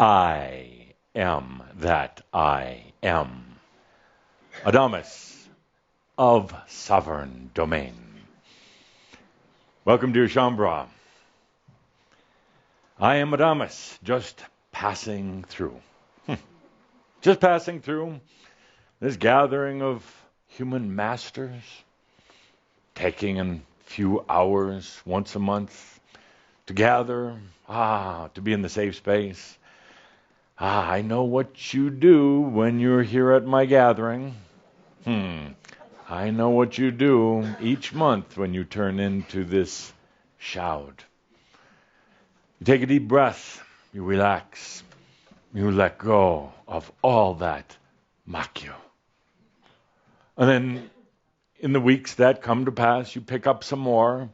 I am that I am. Adamus of sovereign domain. Welcome to Shambra. I am Adamus, just passing through. Just passing through this gathering of human masters, taking a few hours once a month to gather, to be in the safe space. I know what you do when you're here at my gathering. I know what you do each month when you turn into this shout. You take a deep breath, you relax, you let go of all that mock you. And then in the weeks that come to pass, you pick up some more.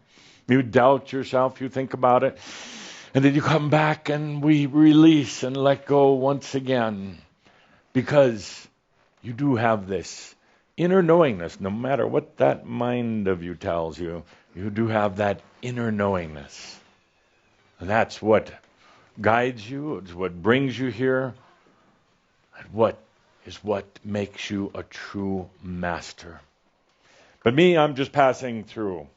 You doubt yourself, you think about it. And then you come back and we release and let go once again. Because you do have this inner knowingness, no matter what that mind of you tells you, you do have that inner knowingness. And that's what guides you, it's what brings you here, and what makes you a true master. But me, I'm just passing through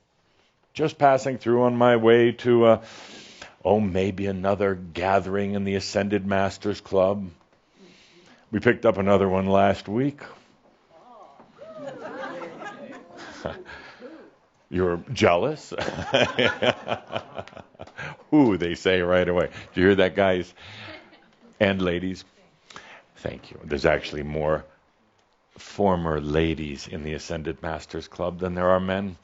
on my way to maybe another gathering in the Ascended Masters Club. We picked up another one last week. You're jealous? Ooh, they say right away. Do you hear that, guys and ladies? Thank you. There's actually more former ladies in the Ascended Masters Club than there are men.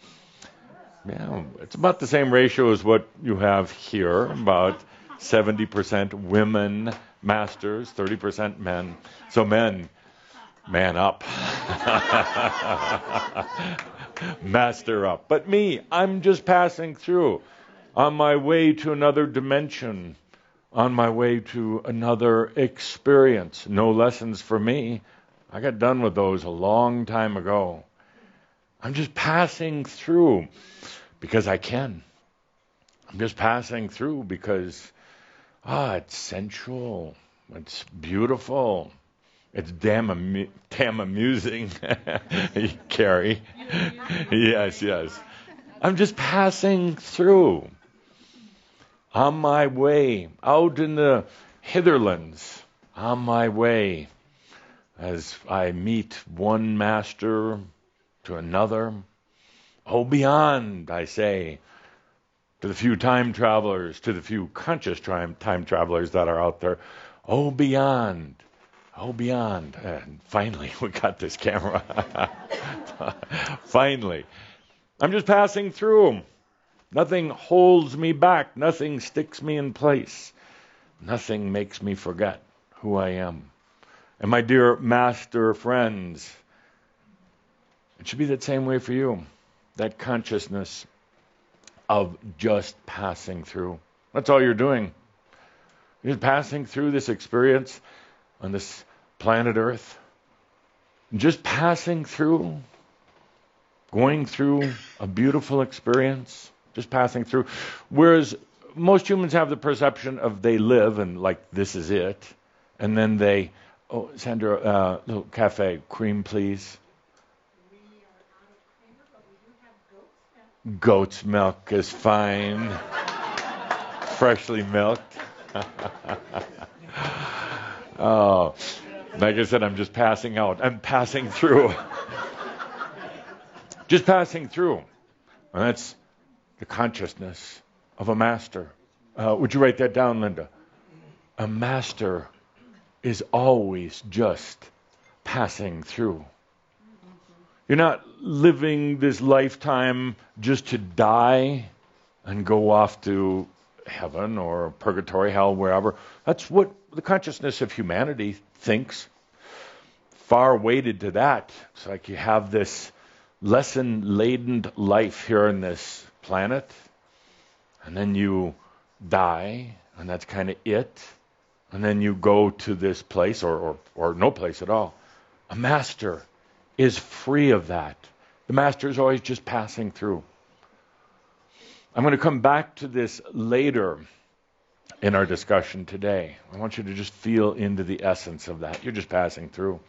Yeah, it's about the same ratio as what you have here, about 70% women masters, 30% men. So men, man up. Master up. But me, I'm just passing through on my way to another dimension, on my way to another experience. No lessons for me. I got done with those a long time ago. I'm just passing through because I can. I'm just passing through because, it's sensual. It's beautiful. It's damn amusing, Carrie. Yes. I'm just passing through. On my way, out in the hitherlands, on my way, as I meet one master to another. Beyond, I say, to the few time travelers, to the few conscious time travelers that are out there. Beyond. And finally, we got this camera. Finally. I'm just passing through. Nothing holds me back. Nothing sticks me in place. Nothing makes me forget who I am. And my dear master friends, it should be that same way for you. That consciousness of just passing through. That's all you're doing. You're just passing through this experience on this planet Earth. Just passing through. Going through a beautiful experience. Just passing through. Whereas most humans have the perception of they live and like this is it. And then they, Sandra, little cafe, cream please. We are out of creamer, but we do have Goat's milk is fine. Freshly milked. Like I said, I'm just passing out. I'm passing through. Just passing through. And that's the consciousness of a master. Would you write that down, Linda? A master is always just passing through. You're not living this lifetime just to die and go off to heaven or purgatory, hell, wherever. That's what the consciousness of humanity thinks. Far weighted to that. It's like you have this lesson-laden life here on this planet, and then you die, and that's kind of it. And then you go to this place, or no place at all. A master is free of that. The master is always just passing through. I'm going to come back to this later, in our discussion today. I want you to just feel into the essence of that. You're just passing through.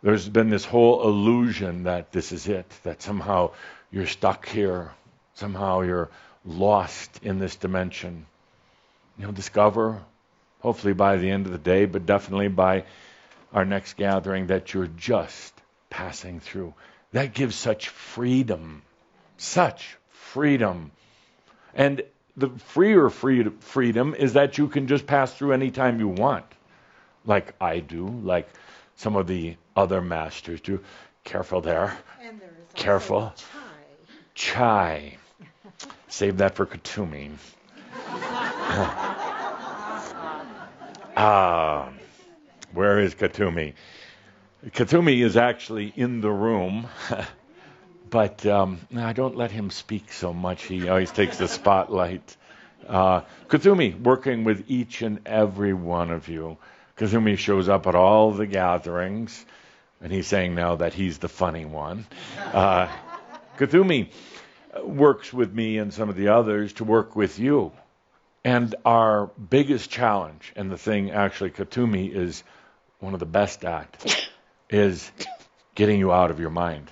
There's been this whole illusion that this is it, that somehow you're stuck here, somehow you're lost in this dimension. You'll discover, hopefully by the end of the day, but definitely by our next gathering, that you're just passing through. That gives such freedom. Such freedom. And the freedom is that you can just pass through anytime you want. Like I do, like some of the other masters do. Careful there. And there is also Careful. Chai. Save that for Katumi. Where is Katumi? Katumi is actually in the room, but I don't let him speak so much. He always takes the spotlight. Katumi, working with each and every one of you. Katumi shows up at all the gatherings, and he's saying now that he's the funny one. Katumi works with me and some of the others to work with you. And our biggest challenge, and the thing actually Katumi is one of the best at, is getting you out of your mind.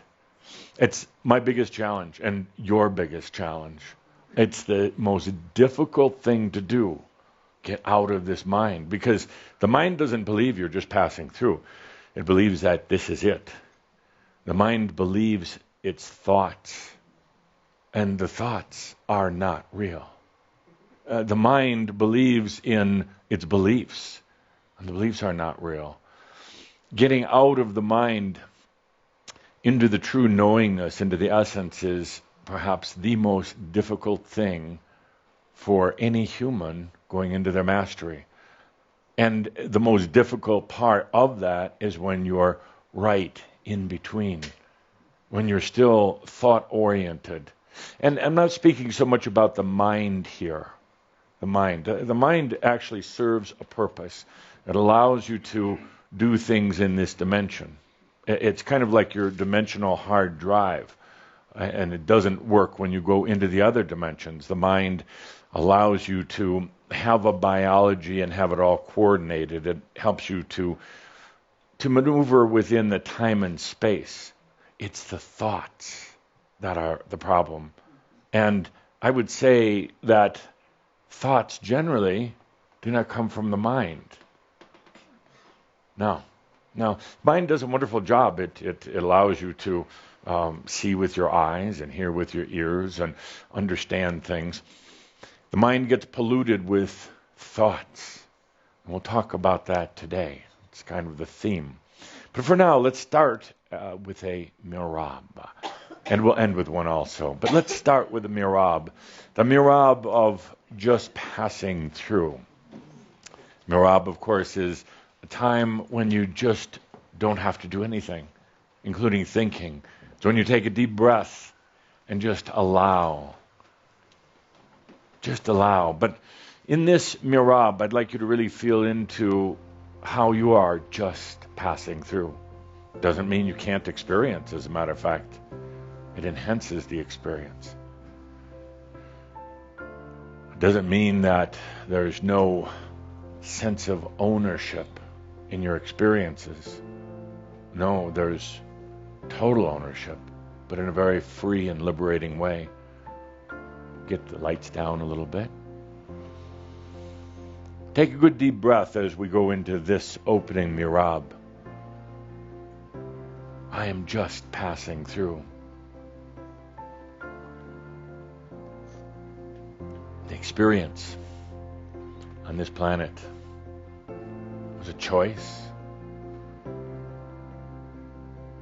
It's my biggest challenge and your biggest challenge. It's the most difficult thing to do, get out of this mind, because the mind doesn't believe you're just passing through. It believes that this is it. The mind believes its thoughts, and the thoughts are not real. The mind believes in its beliefs, and the beliefs are not real. Getting out of the mind into the true knowingness, into the essence, is perhaps the most difficult thing for any human going into their mastery. And the most difficult part of that is when you're right in between, when you're still thought-oriented. And I'm not speaking so much about the mind here. The mind actually serves a purpose. It allows you to do things in this dimension. It's kind of like your dimensional hard drive, and it doesn't work when you go into the other dimensions. The mind allows you to have a biology and have it all coordinated. It helps you to maneuver within the time and space. It's the thoughts that are the problem. And I would say that thoughts generally do not come from the mind. No. Mind does a wonderful job. It allows you to see with your eyes and hear with your ears and understand things. The mind gets polluted with thoughts. And we'll talk about that today. It's kind of the theme. But for now, let's start with a mirab. And we'll end with one also. But let's start with the mirab. The mirab of just passing through. Mirab, of course, is a time when you just don't have to do anything, including thinking. It's when you take a deep breath and just allow. Just allow. But in this mirab, I'd like you to really feel into how you are just passing through. Doesn't mean you can't experience, as a matter of fact. It enhances the experience. It doesn't mean that there's no sense of ownership in your experiences. No, there's total ownership, but in a very free and liberating way. Get the lights down a little bit. Take a good deep breath as we go into this opening mirab. I am just passing through. The experience on this planet was a choice.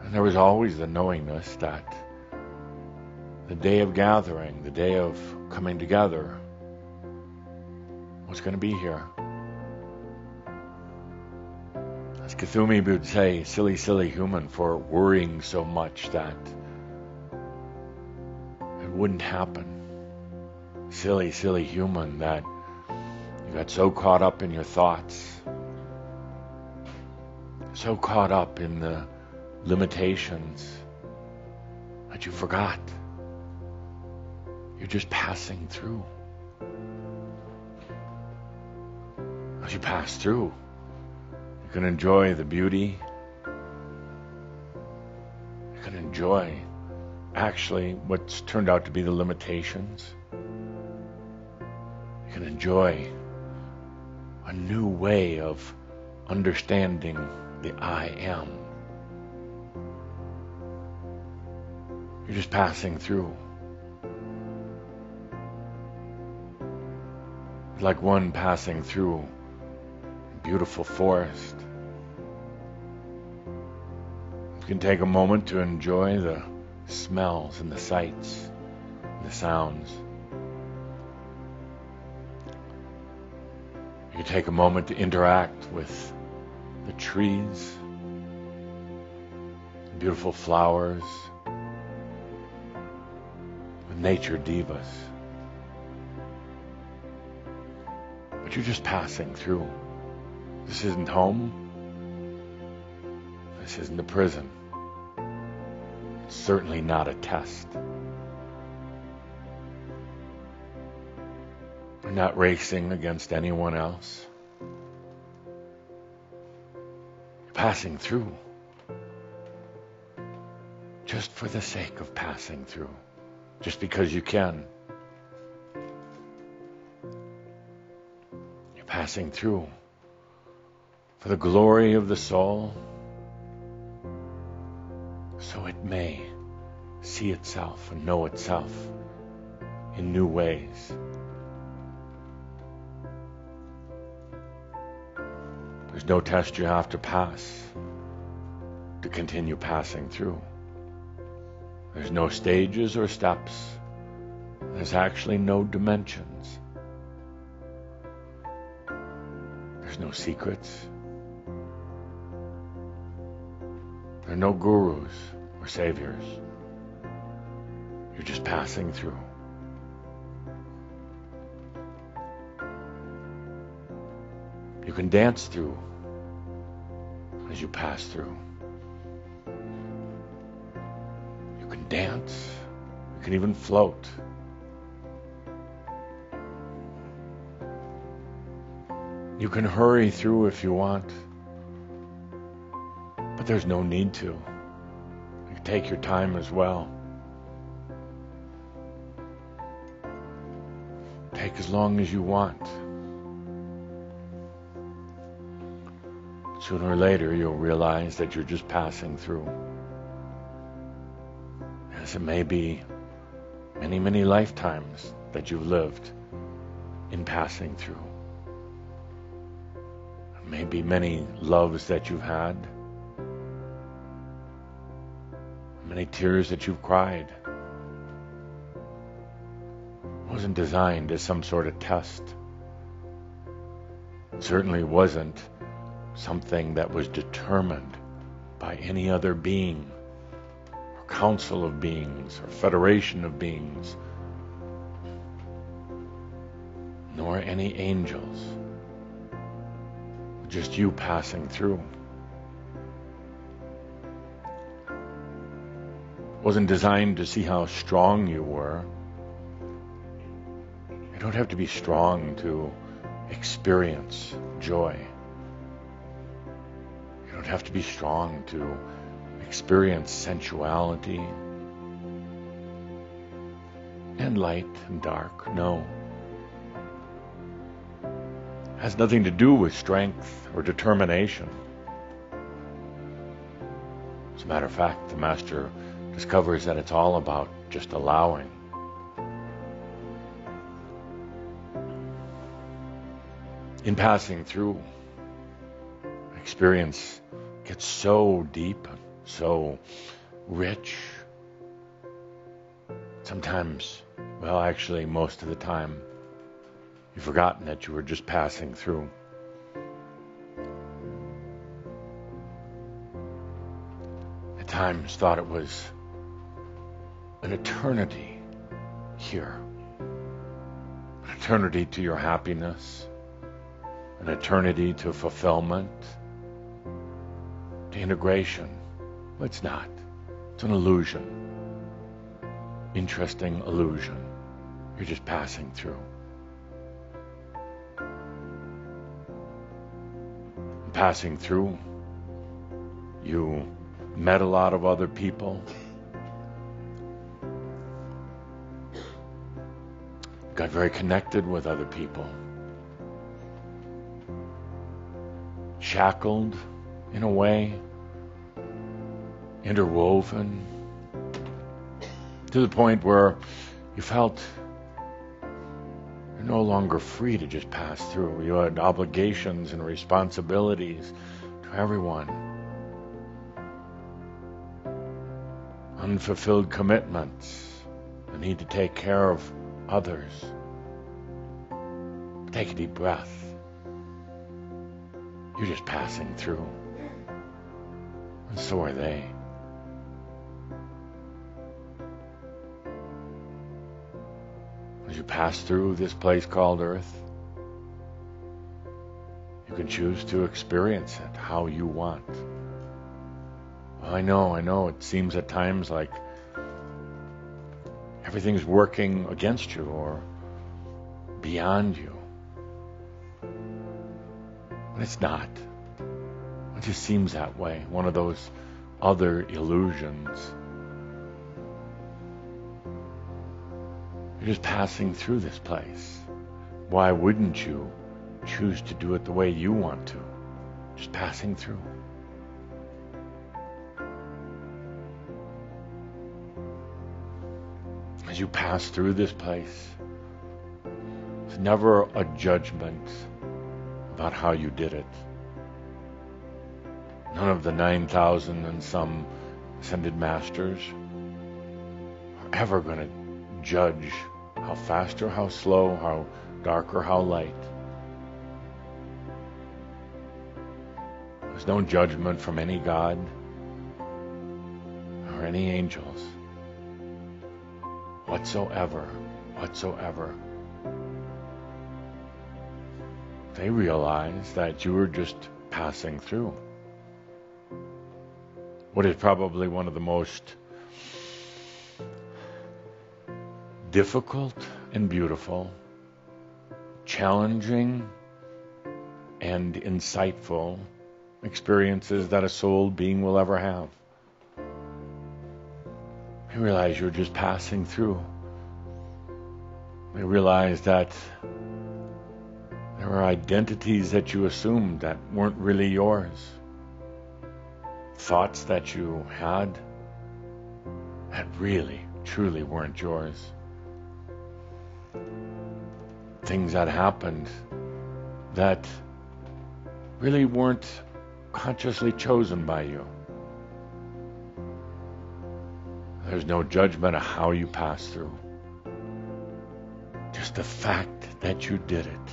And there was always the knowingness that the day of gathering, the day of coming together, was going to be here. As Kathumi would say, silly, silly human for worrying so much that it wouldn't happen. Silly, silly human that you got so caught up in your thoughts, so caught up in the limitations that you forgot. You're just passing through. As you pass through, you can enjoy the beauty. You can enjoy actually what's turned out to be the limitations. You can enjoy a new way of understanding the I am. You're just passing through. Like one passing through a beautiful forest. You can take a moment to enjoy the smells and the sights and the sounds. You can take a moment to interact with the trees, the beautiful flowers, with nature divas. But you're just passing through. This isn't home. This isn't a prison. It's certainly not a test. You're not racing against anyone else. You're passing through. Just for the sake of passing through. Just because you can. Passing through for the glory of the soul, so it may see itself and know itself in new ways. There's no test you have to pass to continue passing through. There's no stages or steps. There's actually no dimensions. There's no secrets. There are no gurus or saviors. You're just passing through. You can dance through as you pass through. You can dance. You can even float. You can hurry through if you want, but there's no need to. You can take your time as well. Take as long as you want. Sooner or later, you'll realize that you're just passing through. Yes, it may be many, many lifetimes that you've lived in passing through. Maybe many loves that you've had, many tears that you've cried. It wasn't designed as some sort of test. It certainly wasn't something that was determined by any other being, or council of beings, or federation of beings, nor any angels. Just you passing through. It wasn't designed to see how strong you were. You don't have to be strong to experience joy. You don't have to be strong to experience sensuality and light and dark. No. Has nothing to do with strength or determination. As a matter of fact, the Master discovers that it's all about just allowing. In passing through, experience gets so deep, so rich. Sometimes, well, actually, most of the time, you've forgotten that you were just passing through. At times thought it was an eternity here. An eternity to your happiness. An eternity to fulfillment. To integration. But it's not. It's an illusion. Interesting illusion. You're just passing through. passing through. You met a lot of other people. Got very connected with other people. Shackled in a way. Interwoven. To the point where you felt you're no longer free to just pass through. You had obligations and responsibilities to everyone. Unfulfilled commitments. The need to take care of others. Take a deep breath. You're just passing through. And so are they. As you pass through this place called Earth, you can choose to experience it how you want. I know, it seems at times like everything's working against you or beyond you. But it's not. It just seems that way. One of those other illusions. You're just passing through this place. Why wouldn't you choose to do it the way you want to? Just passing through. As you pass through this place, it's never a judgment about how you did it. None of the 9,000 and some ascended masters are ever going to judge how fast or how slow, how dark or how light. There's no judgment from any God or any angels whatsoever. They realize that you were just passing through. What is probably one of the most difficult and beautiful, challenging and insightful experiences that a soul being will ever have. You realize you're just passing through. You realize that there are identities that you assumed that weren't really yours. Thoughts that you had that really, truly weren't yours. Things that happened that really weren't consciously chosen by you. There's no judgment of how you pass through. Just the fact that you did it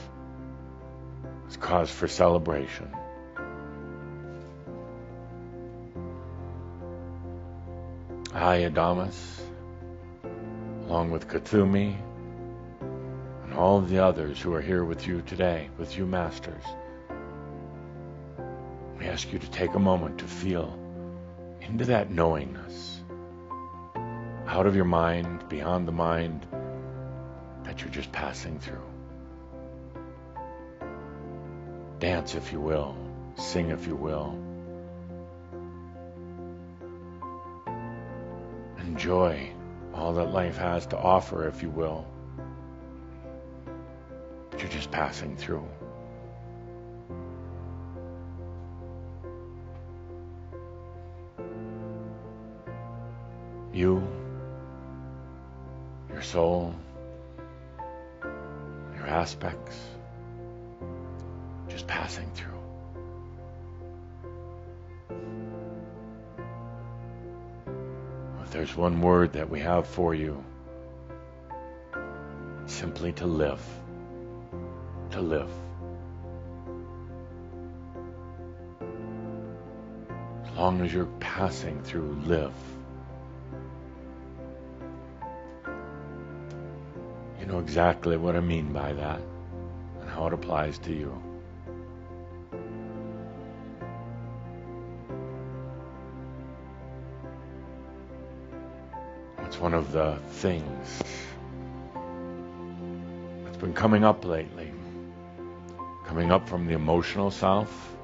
is cause for celebration. I, Adamus, along with Kathumi, and all of the others who are here with you today, with you masters, we ask you to take a moment to feel into that knowingness, out of your mind, beyond the mind, that you're just passing through. Dance if you will, sing if you will. Enjoy all that life has to offer if you will. But you're just passing through. You, your soul, your aspects, just passing through. If there's one word that we have for you, simply to live. To live. As long as you're passing through, live. You know exactly what I mean by that and how it applies to you. It's one of the things that's been coming up lately. Coming up from the emotional self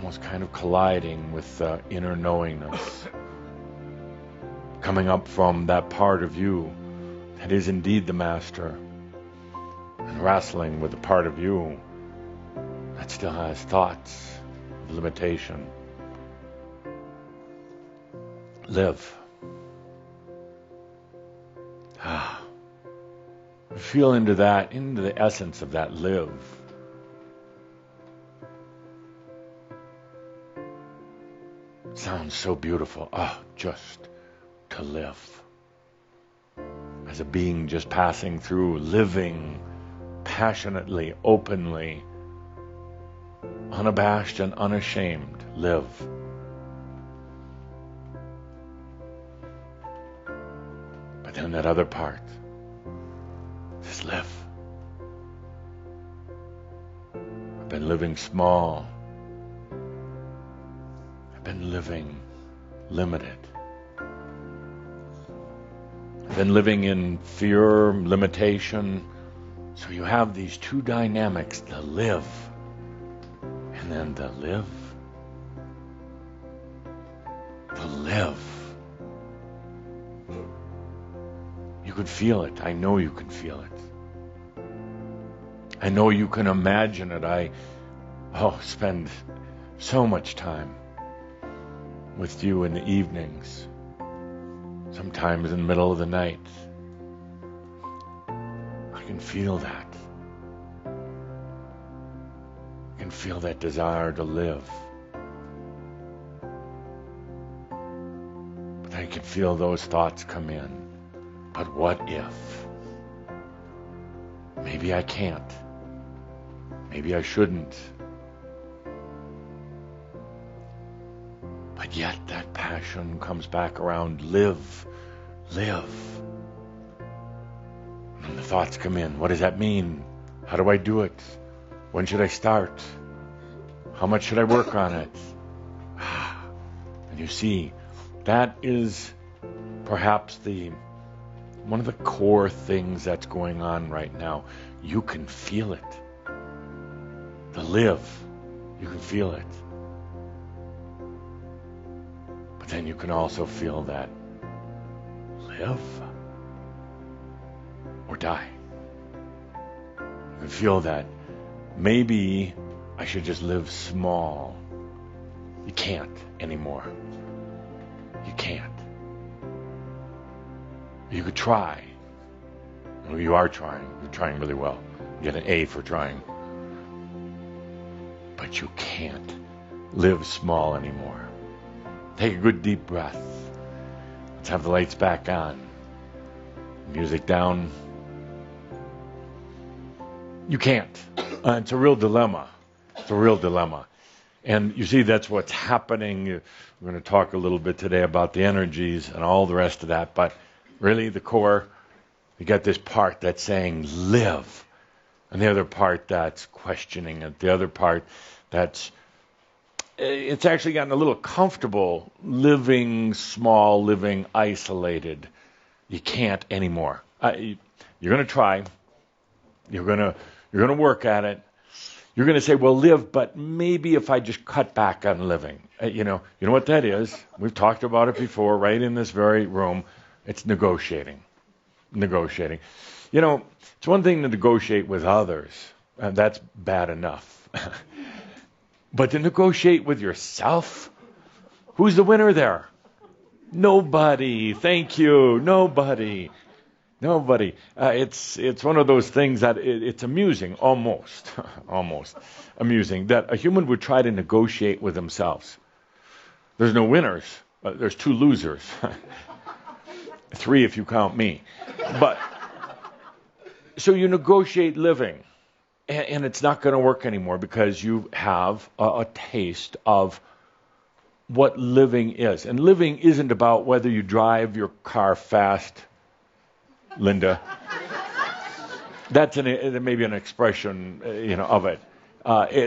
almost kind of colliding with inner knowingness, coming up from that part of you that is indeed the master, and wrestling with the part of you that still has thoughts of limitation. Live. Feel into that, into the essence of that live. Sounds so beautiful. Just to live. As a being just passing through, living passionately, openly, unabashed and unashamed. Live. But then that other part, just live. I've been living small. I've been living limited. I've been living in fear, limitation. So you have these two dynamics, the live and then the live. The live. You could feel it. I know you can feel it. I know you can imagine it. I spend so much time with you in the evenings, sometimes in the middle of the night. I can feel that. I can feel that desire to live. But I can feel those thoughts come in. But what if? Maybe I can't. Maybe I shouldn't. But yet that passion comes back around. Live. Live. And the thoughts come in. What does that mean? How do I do it? When should I start? How much should I work on it? And you see, that is perhaps one of the core things that's going on right now. You can feel it. The live, you can feel it. But then you can also feel that live or die. You can feel that maybe I should just live small. You can't anymore. You can't. You could try. Well, you are trying. You're trying really well. You get an A for trying. But you can't live small anymore. Take a good deep breath. Let's have the lights back on. Music down. You can't. It's a real dilemma. It's a real dilemma. And you see, that's what's happening. We're going to talk a little bit today about the energies and all the rest of that. But really, the core, you got this part that's saying live. And the other part that's questioning it. The other part it's actually gotten a little comfortable living small, living isolated. You can't anymore. You're going to try. You're going to work at it. You're going to say, well, live, but maybe if I just cut back on living. You know what that is? We've talked about it before, right in this very room. It's negotiating. Negotiating. It's one thing to negotiate with others, and that's bad enough. But to negotiate with yourself? Who's the winner there? Nobody. Thank you. Nobody. It's one of those things that it's amusing, almost amusing, that a human would try to negotiate with themselves. There's no winners. There's 2 losers. 3 if you count me. But so you negotiate living, and it's not going to work anymore because you have a taste of what living is. And living isn't about whether you drive your car fast, Linda. That's maybe an expression, of it.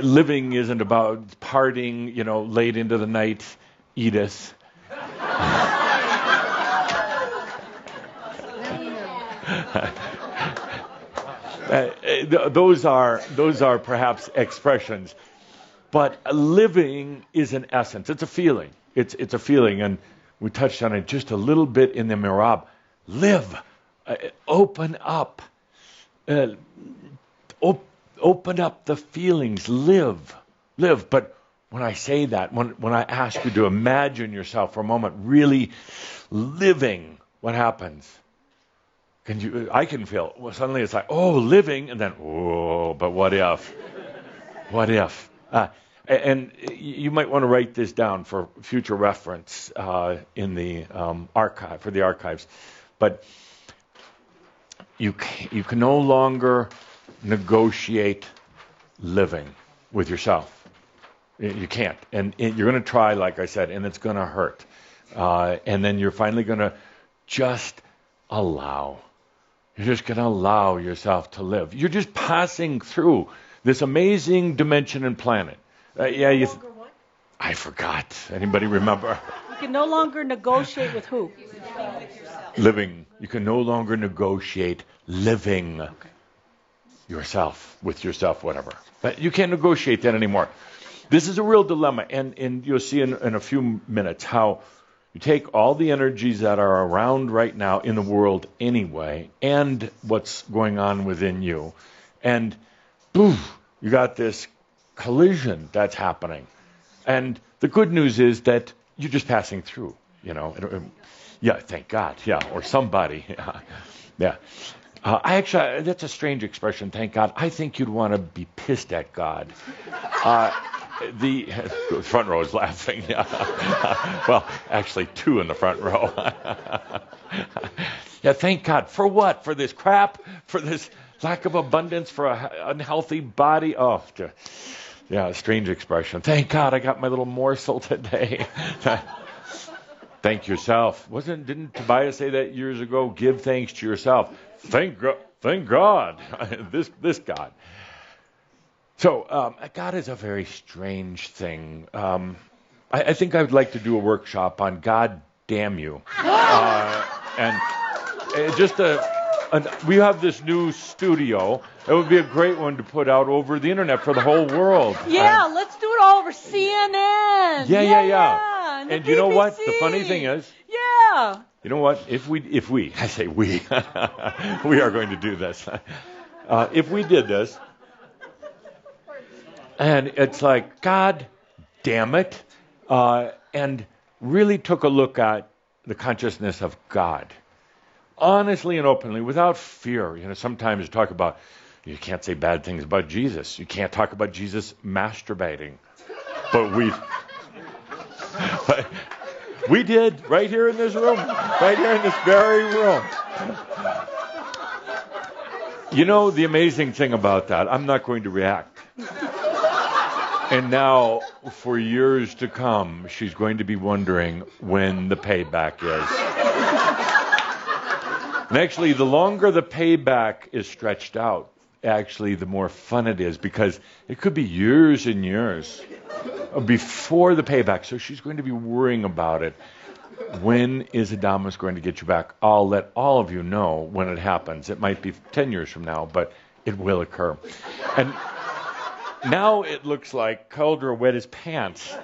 Living isn't about partying, late into the night, Edith. Those are perhaps expressions. But living is an essence. It's a feeling. It's a feeling, and we touched on it just a little bit in the Mirab. Live, open up, open up the feelings. Live. But when I say that, when I ask you to imagine yourself for a moment really living, what happens? I can feel. Well, suddenly it's like, oh, living, and then, oh, but what if? What if? And you might want to write this down for future reference in the archive, for the archives. But you can no longer negotiate living with yourself. You can't. And you're going to try, like I said, and it's going to hurt. And then you're finally going to just allow. You're just going to allow yourself to live. You're just passing through this amazing dimension and planet. I forgot. Anybody remember? You can no longer negotiate with who? Living. You can no longer negotiate living yourself, with yourself, whatever. But you can't negotiate that anymore. This is a real dilemma, and you'll see in a few minutes how you take all the energies that are around right now in the world anyway, and what's going on within you, and boom, you got this collision that's happening. And the good news is that you're just passing through, Yeah, thank God. Yeah, or somebody. Yeah. I actually, that's a strange expression, thank God. I think you'd want to be pissed at God. The front row is laughing. Yeah. Well, actually, two in the front row. Yeah, thank God. For what? For this crap? For this lack of abundance? For an unhealthy body? Oh, yeah, a strange expression. Thank God I got my little morsel today. Thank yourself. Didn't Tobias say that years ago? Give thanks to yourself. Thank God. This God. So God is a very strange thing. I think I would like to do a workshop on God damn you. And we have this new studio. It would be a great one to put out over the internet for the whole world. Yeah, let's do it all over CNN. Yeah. And you know what? BBC. The funny thing is, yeah. You know what? If we, I say we, we are going to do this. If we did this, and it's like, God damn it, and really took a look at the consciousness of God, honestly and openly, without fear. Sometimes you talk about, you can't say bad things about Jesus. You can't talk about Jesus masturbating. But we did, right here in this room, right here in this very room. The amazing thing about that, I'm not going to react. And now, for years to come, she's going to be wondering when the payback is. And actually, the longer the payback is stretched out, actually, the more fun it is, because it could be years and years before the payback. So she's going to be worrying about it. When is Adamus going to get you back? I'll let all of you know when it happens. It might be 10 years from now, but it will occur. And now it looks like Calder wet his pants.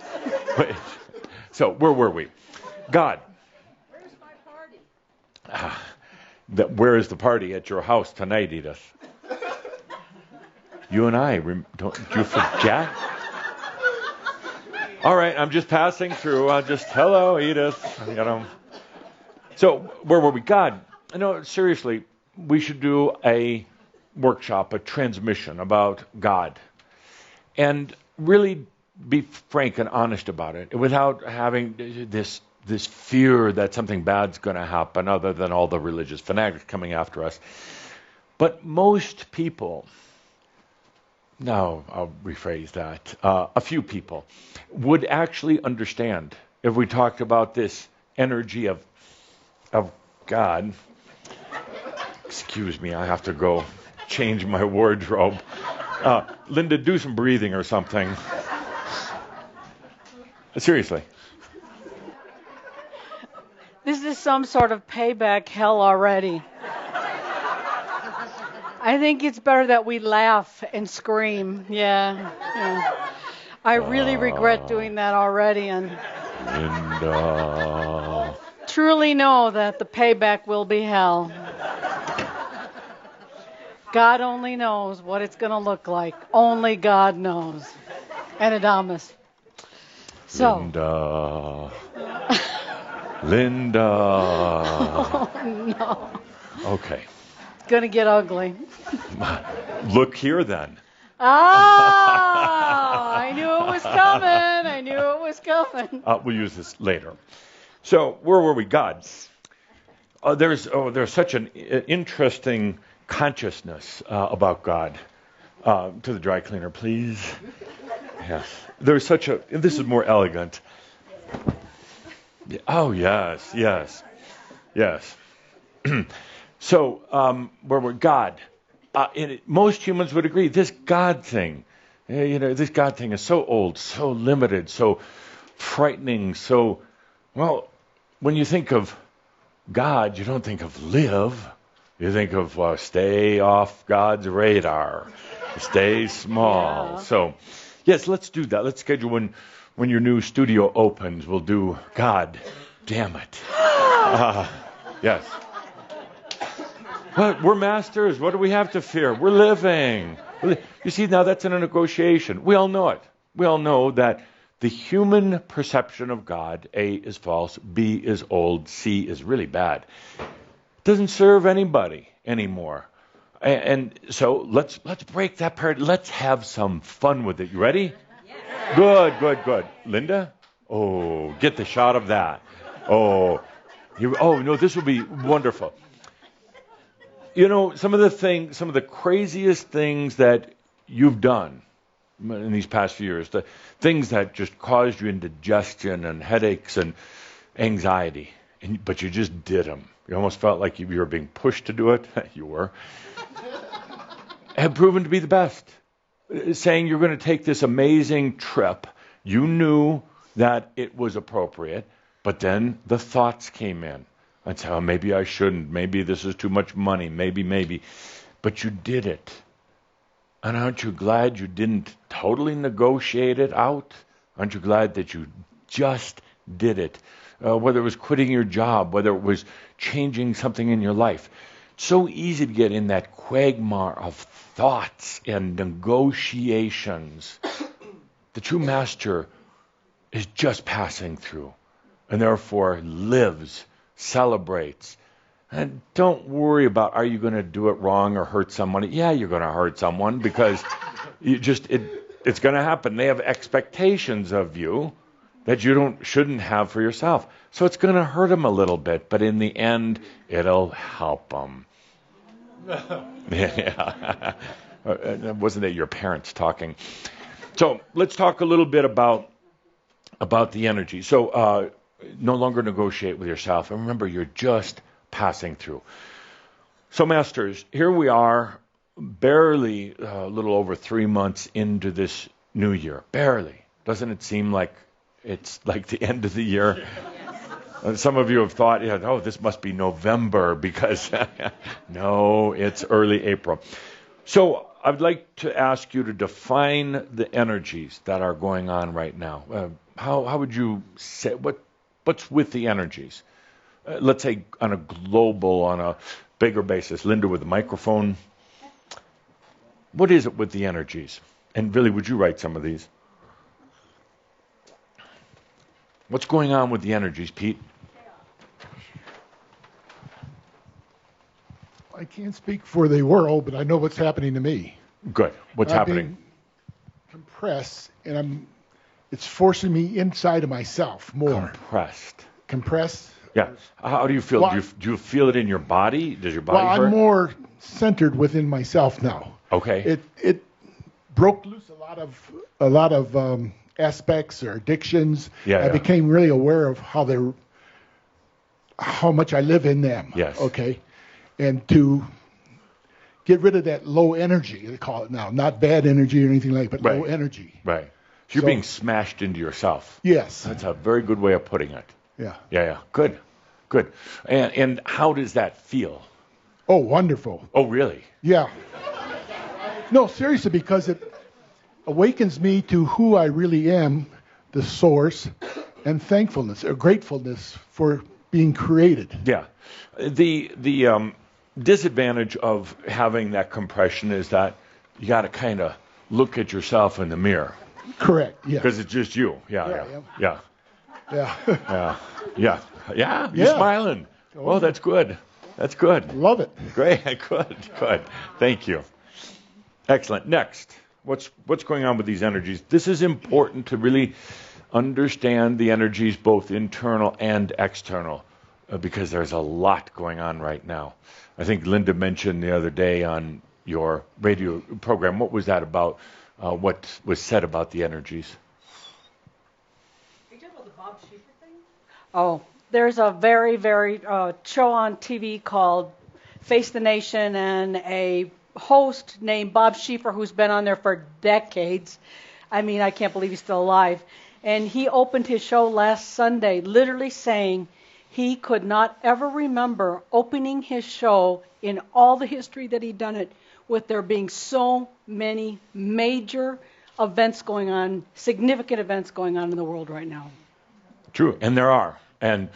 So where were we? God. Where's my party? Where is the party? At your house tonight, Edith. You and I, don't you forget? All right, I'm just passing through. Hello, Edith. So where were we? God. No, seriously, we should do a workshop, a transmission about God. And really be frank and honest about it, without having this fear that something bad's going to happen, other than all the religious fanatics coming after us. But most people, no, I'll rephrase that, a few people would actually understand if we talked about this energy of God. Excuse me, I have to go change my wardrobe. Linda, do some breathing or something. Seriously. This is some sort of payback hell already. I think it's better that we laugh and scream. Yeah. I really regret doing that already and Linda. truly know that the payback will be hell. God only knows what it's going to look like. Only God knows. And Adamus. So. Linda. Linda. Oh, no. Okay. It's going to get ugly. Look here then. Ah, I knew it was coming. I knew it was coming. We'll use this later. So where were we? God. There's such an interesting consciousness about God. To the dry cleaner, please. Yes. There's such a. This is more elegant. Oh yes, yes, yes. So where we're God. Most humans would agree, this God thing, this God thing is so old, so limited, so frightening, so, well, when you think of God, you don't think of live. You think of stay off God's radar, stay small. Yeah. So, yes, let's do that. Let's schedule when your new studio opens, we'll do God damn it. Yes. But we're masters. What do we have to fear? We're living. You see, now that's in a negotiation. We all know it. We all know that the human perception of God, A, is false, B, is old, C, is really bad. It doesn't serve anybody anymore. And so let's break that paradigm. Let's have some fun with it. You ready? Yeah. Good. Linda? Oh, get the shot of that. Oh, no, this will be wonderful. Some of the craziest things that you've done in these past few years, the things that just caused you indigestion and headaches and anxiety, but you just did them. You almost felt like you were being pushed to do it. You were. Have proven to be the best. Saying you're going to take this amazing trip. You knew that it was appropriate, but then the thoughts came in. I'd say, maybe I shouldn't. Maybe this is too much money. Maybe. But you did it. And aren't you glad you didn't totally negotiate it out? Aren't you glad that you just did it? Whether it was quitting your job, whether it was changing something in your life. It's so easy to get in that quagmire of thoughts and negotiations. The true master is just passing through and therefore lives, celebrates. And don't worry about, are you going to do it wrong or hurt someone? Yeah, you're going to hurt someone because it's going to happen. They have expectations of you that you shouldn't have for yourself. So it's going to hurt them a little bit, but in the end, it'll help them. Yeah. Wasn't it your parents talking? So let's talk a little bit about the energy. So no longer negotiate with yourself. And remember, you're just passing through. So masters, here we are, barely a little over 3 months into this new year. Barely. Doesn't it seem like it's like the end of the year? Some of you have thought, this must be November because no, it's early April. So I'd like to ask you to define the energies that are going on right now. How would you say, what's with the energies? Let's say on a global, on a bigger basis. Linda with the microphone. What is it with the energies? And Billy, would you write some of these? What's going on with the energies, Pete? I can't speak for the world, but I know what's happening to me. Good. What's happening? Being compressed, and it's forcing me inside of myself more. Compressed? Yeah. How do you feel? Well, do you feel it in your body? Does your body hurt? I'm more centered within myself now. Okay. It broke loose a lot of aspects or addictions. Yeah. I became really aware of how much I live in them. Yes. Okay. And to get rid of that low energy, they call it now, not bad energy or anything like that, but low energy. Right. So you're being smashed into yourself. Yes. That's a very good way of putting it. Yeah. Yeah. Good. And how does that feel? Oh, wonderful. Oh, really? Yeah. No, seriously, because awakens me to who I really am, the source, and thankfulness or gratefulness for being created. Yeah. The disadvantage of having that compression is that you got to kind of look at yourself in the mirror. Correct. Yeah. Because it's just you. Yeah. Yeah. Yeah. You're smiling. Well, that's good. That's good. Love it. Great. Good. Thank you. Excellent. Next, what's going on with these energies? This is important to really understand the energies, both internal and external, because there's a lot going on right now. I think Linda mentioned the other day on your radio program. What was that about? What was said about the energies? Are you talking about the Bob Schieffer thing? Oh, there's a very, very show on TV called Face the Nation, and a host named Bob Schieffer, who's been on there for decades. I mean, I can't believe he's still alive. And he opened his show last Sunday literally saying he could not ever remember opening his show in all the history that he'd done it with there being so many major events going on, significant events going on in the world right now. True, and there are. And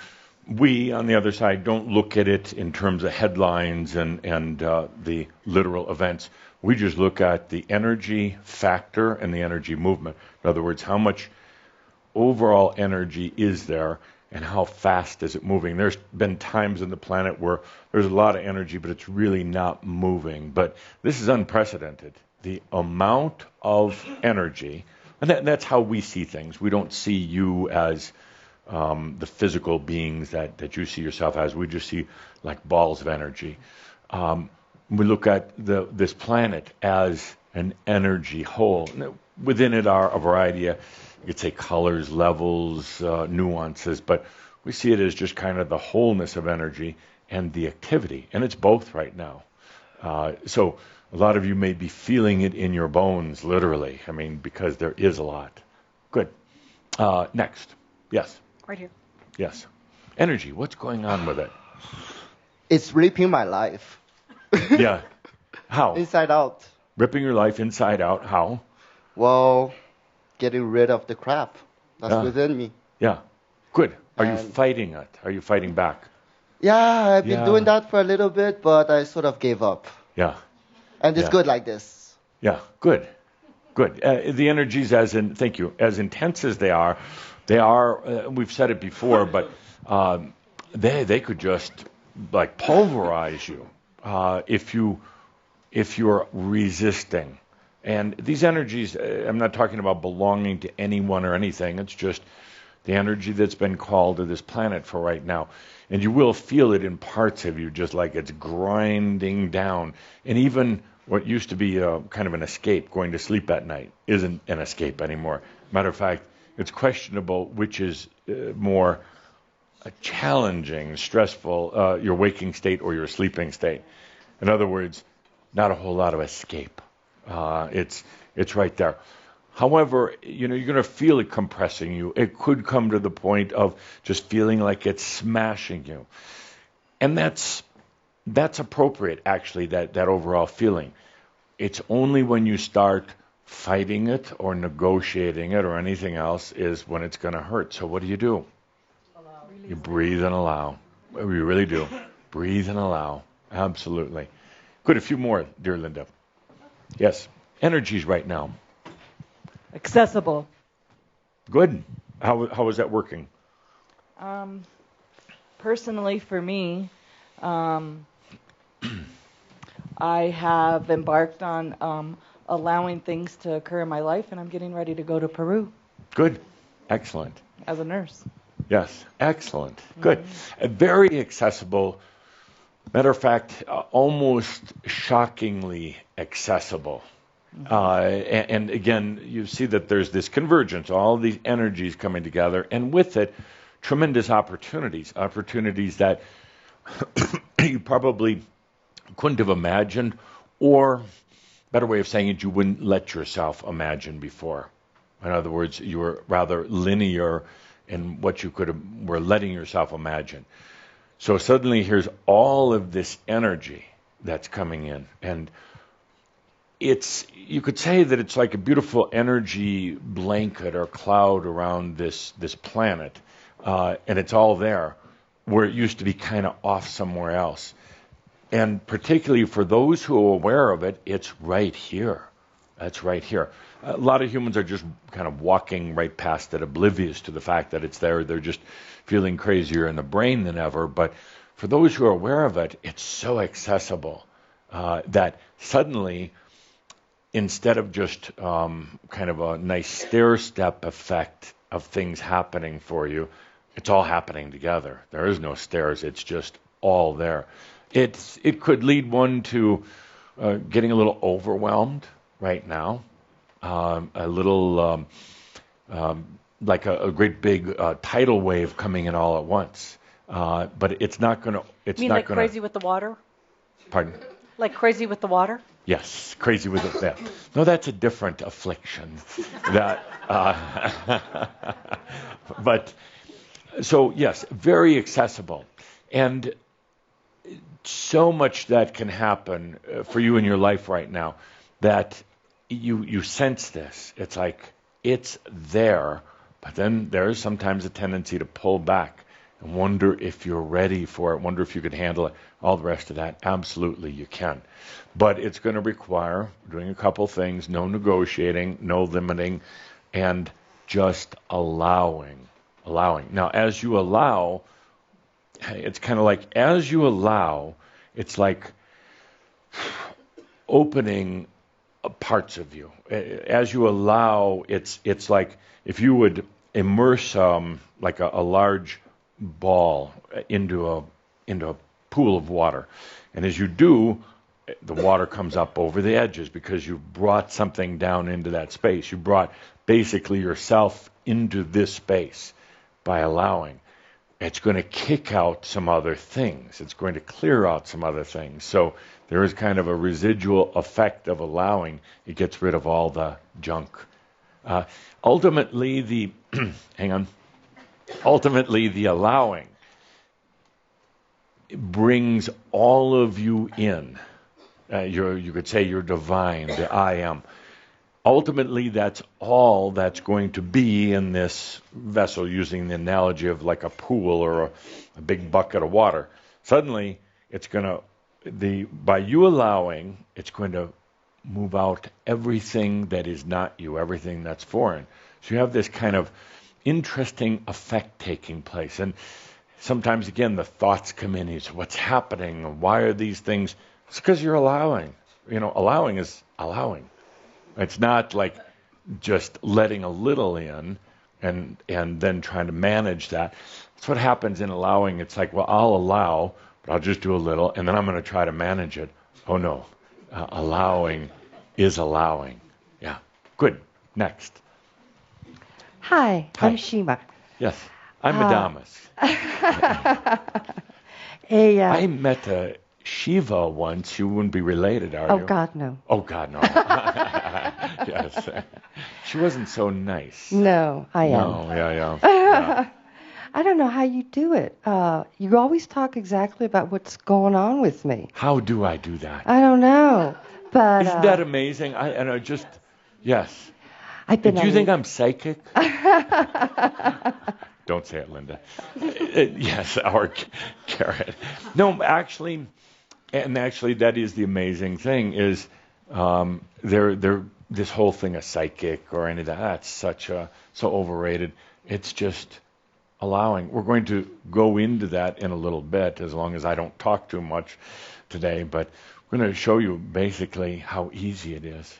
we, on the other side, don't look at it in terms of headlines and the literal events. We just look at the energy factor and the energy movement. In other words, how much overall energy is there and how fast is it moving? There's been times on the planet where there's a lot of energy, but it's really not moving. But this is unprecedented. The amount of energy, and that's how we see things. We don't see you as the physical beings that you see yourself as. We just see like balls of energy. We look at this planet as an energy whole. Within it are a variety of, you could say, colors, levels, nuances, but we see it as just kind of the wholeness of energy and the activity, and it's both right now. So a lot of you may be feeling it in your bones, literally. I mean, because there is a lot. Good. Next. Yes. Right here. Yes. Energy. What's going on with it? It's ripping my life. Yeah. How? Inside out. Ripping your life inside out. How? Well, getting rid of the crap that's within me. Yeah. Good. Are you fighting it? Are you fighting back? Yeah, I've been doing that for a little bit, but I sort of gave up. Yeah. And it's good like this. Yeah. Good. Good. The energies, thank you, as intense as they are, we've said it before, but they could just like pulverize you if you're resisting. And these energies, I'm not talking about belonging to anyone or anything. It's just the energy that's been called to this planet for right now. And you will feel it in parts of you, just like it's grinding down. And even what used to be kind of an escape, going to sleep at night, isn't an escape anymore. Matter of fact, it's questionable which is more challenging, stressful, your waking state or your sleeping state. In other words, not a whole lot of escape. It's right there. However, you're going to feel it compressing you. It could come to the point of just feeling like it's smashing you. And that's appropriate, actually, that overall feeling. It's only when you start fighting it or negotiating it or anything else is when it's going to hurt. So what do? You breathe and allow. You really do. Breathe and allow. Absolutely. Good. A few more, dear Linda. Yes. Energies right now. Accessible. Good. How is that working? Personally, for me, I have embarked on allowing things to occur in my life, and I'm getting ready to go to Peru. Good. Excellent. As a nurse. Yes. Excellent. Good. Very accessible. Matter of fact, almost shockingly accessible. And again, you see that there's this convergence, all these energies coming together, and with it, tremendous opportunities that you probably couldn't have imagined, or better way of saying it, you wouldn't let yourself imagine before. In other words, you were rather linear in what you were letting yourself imagine. So suddenly here's all of this energy that's coming in, and you could say that it's like a beautiful energy blanket or cloud around this planet, and it's all there, where it used to be kind of off somewhere else. And particularly for those who are aware of it, it's right here. That's right here. A lot of humans are just kind of walking right past it, oblivious to the fact that it's there. They're just feeling crazier in the brain than ever. But for those who are aware of it, it's so accessible that suddenly, instead of just kind of a nice stair-step effect of things happening for you, it's all happening together. There is no stairs. It's just all there. It could lead one to getting a little overwhelmed right now, a little like a great big tidal wave coming in all at once. But it's not going to. It's You mean not like going crazy with the water? Pardon? Like crazy with the water? Yes, crazy with it. Yeah. No, that's a different affliction. That. But so yes, very accessible, and so much that can happen for you in your life right now that you sense this. It's like it's there, but then there is sometimes a tendency to pull back and wonder if you're ready for it, wonder if you could handle it, all the rest of that. Absolutely, you can. But it's going to require doing a couple things, no negotiating, no limiting, and just allowing. Now, as you allow, it's kind of like as you allow, it's like opening parts of you. As you allow, it's like if you would immerse like a large ball into a pool of water, and as you do, the water comes up over the edges because you brought something down into that space. You brought basically yourself into this space by allowing. It's going to kick out some other things. It's going to clear out some other things. So there is kind of a residual effect of allowing. It gets rid of all the junk. Ultimately, the allowing brings all of you in. You could say you're divine, the I am. Ultimately, that's all that's going to be in this vessel, using the analogy of like a pool or a big bucket of water. Suddenly, it's going to, by you allowing, it's going to move out everything that is not you, everything that's foreign. So you have this kind of interesting effect taking place. And sometimes, again, the thoughts come in. It's what's happening? Why are these things? It's because you're allowing. Allowing is allowing. It's not like just letting a little in and then trying to manage that. That's what happens in allowing. It's like, well, I'll allow, but I'll just do a little, and then I'm going to try to manage it. Oh, no. Allowing is allowing. Yeah. Good. Next. Hi, Hi. I'm Shima. Yes. I'm Adamus. I met Shiva once. You wouldn't be related, are you? Oh, God, no. Oh, God, no. Yes. She wasn't so nice. No, I am. No, yeah. I don't know how you do it. You always talk exactly about what's going on with me. How do I do that? I don't know, but... Isn't that amazing? Yes. Do you think I'm psychic? Don't say it, Linda. Yes, our Carrot. No, actually, that is the amazing thing is this whole thing of psychic or any of that, that's so overrated. It's just allowing. We're going to go into that in a little bit, as long as I don't talk too much today, but we're going to show you basically how easy it is.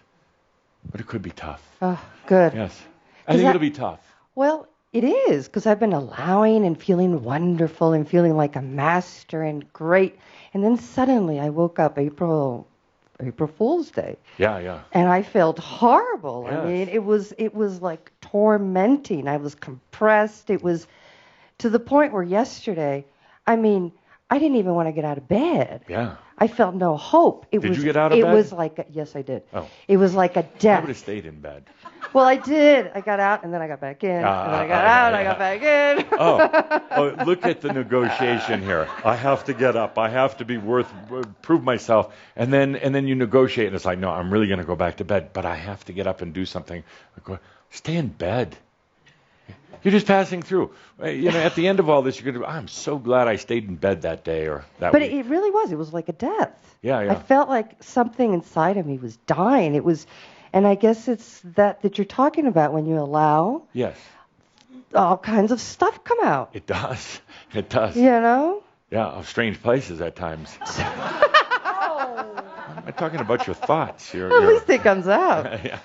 But it could be tough. Oh, good. Yes. I think it'll be tough. Well, it is, because I've been allowing and feeling wonderful and feeling like a master and great. And then suddenly I woke up April Fool's Day. Yeah. And I felt horrible. Yes. I mean, it was like tormenting. I was compressed. It was to the point where yesterday, I didn't even want to get out of bed. Yeah. I felt no hope. Did you get out of bed? It was like yes, I did. Oh. It was like a I death. would have stayed in bed. Well, I did. I got out and then I got back in. And then I got out and I got back in. Oh, look at the negotiation here. I have to get up. I have to be prove myself. And then you negotiate, and it's like, no, I'm really going to go back to bed, but I have to get up and do something. I go, stay in bed. You're just passing through. At the end of all this, you're going to. I'm so glad I stayed in bed that day or that But week. it really was. It was like a death. Yeah. I felt like something inside of me was dying. It was, and I guess it's that you're talking about when you allow. Yes. All kinds of stuff come out. It does. It does. You know? Yeah, of strange places at times. I'm not talking about your thoughts. At least it comes out. Yeah.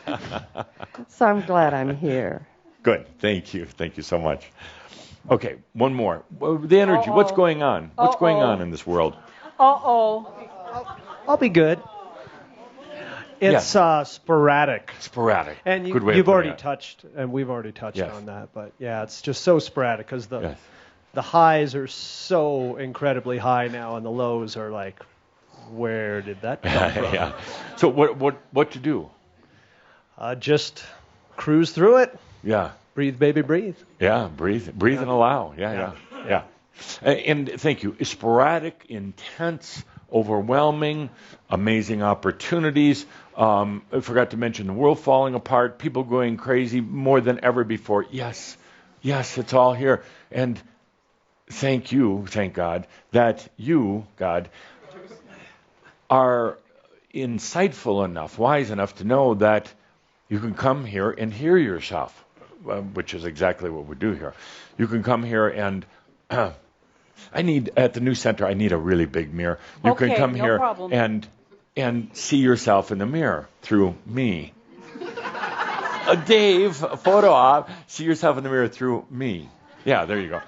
So I'm glad I'm here. Good. Thank you. Thank you so much. Okay, one more. The energy. What's going on? What's going on in this world? I'll be good. It's sporadic. Sporadic. And Good way of you've putting already it. touched, and we've already touched Yes. on that. But yeah, it's just so sporadic because the Yes. the highs are so incredibly high now, and the lows are like, where did that come from? Yeah. So what to do? Just cruise through it. Yeah. Breathe, baby, breathe. Yeah. Breathe and allow. Yeah. And thank you. Sporadic, intense, overwhelming, amazing opportunities. I forgot to mention the world falling apart, people going crazy more than ever before. Yes, it's all here. And thank God, that you, God, are insightful enough, wise enough to know that you can come here and hear yourself, which is exactly what we do here. You can come here and at the new center, I need a really big mirror. You can come no here problem. and see yourself in the mirror through me. Dave, photo op, see yourself in the mirror through me. Yeah, there you go.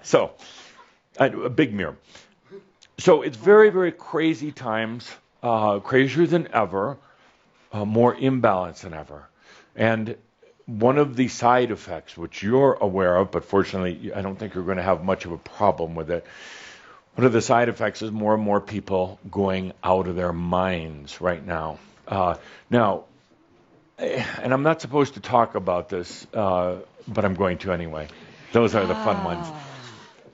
So, a big mirror. So it's very, very crazy times, crazier than ever, more imbalance than ever. And one of the side effects, which you're aware of, but fortunately I don't think you're going to have much of a problem with it, one of the side effects is more and more people going out of their minds right now. Now, and I'm not supposed to talk about this, but I'm going to anyway. Those are the fun ones.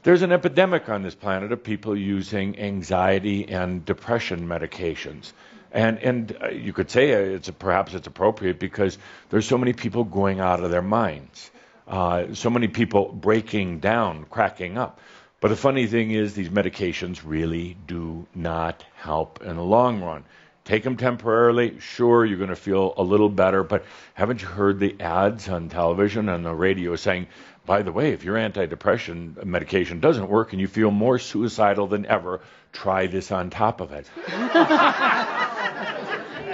There's an epidemic on this planet of people using anxiety and depression medications. And you could say perhaps it's appropriate because there's so many people going out of their minds. So many people breaking down, cracking up. But the funny thing is these medications really do not help in the long run. Take them temporarily, sure, you're going to feel a little better, but haven't you heard the ads on television and the radio saying, by the way, if your antidepressant medication doesn't work and you feel more suicidal than ever, try this on top of it.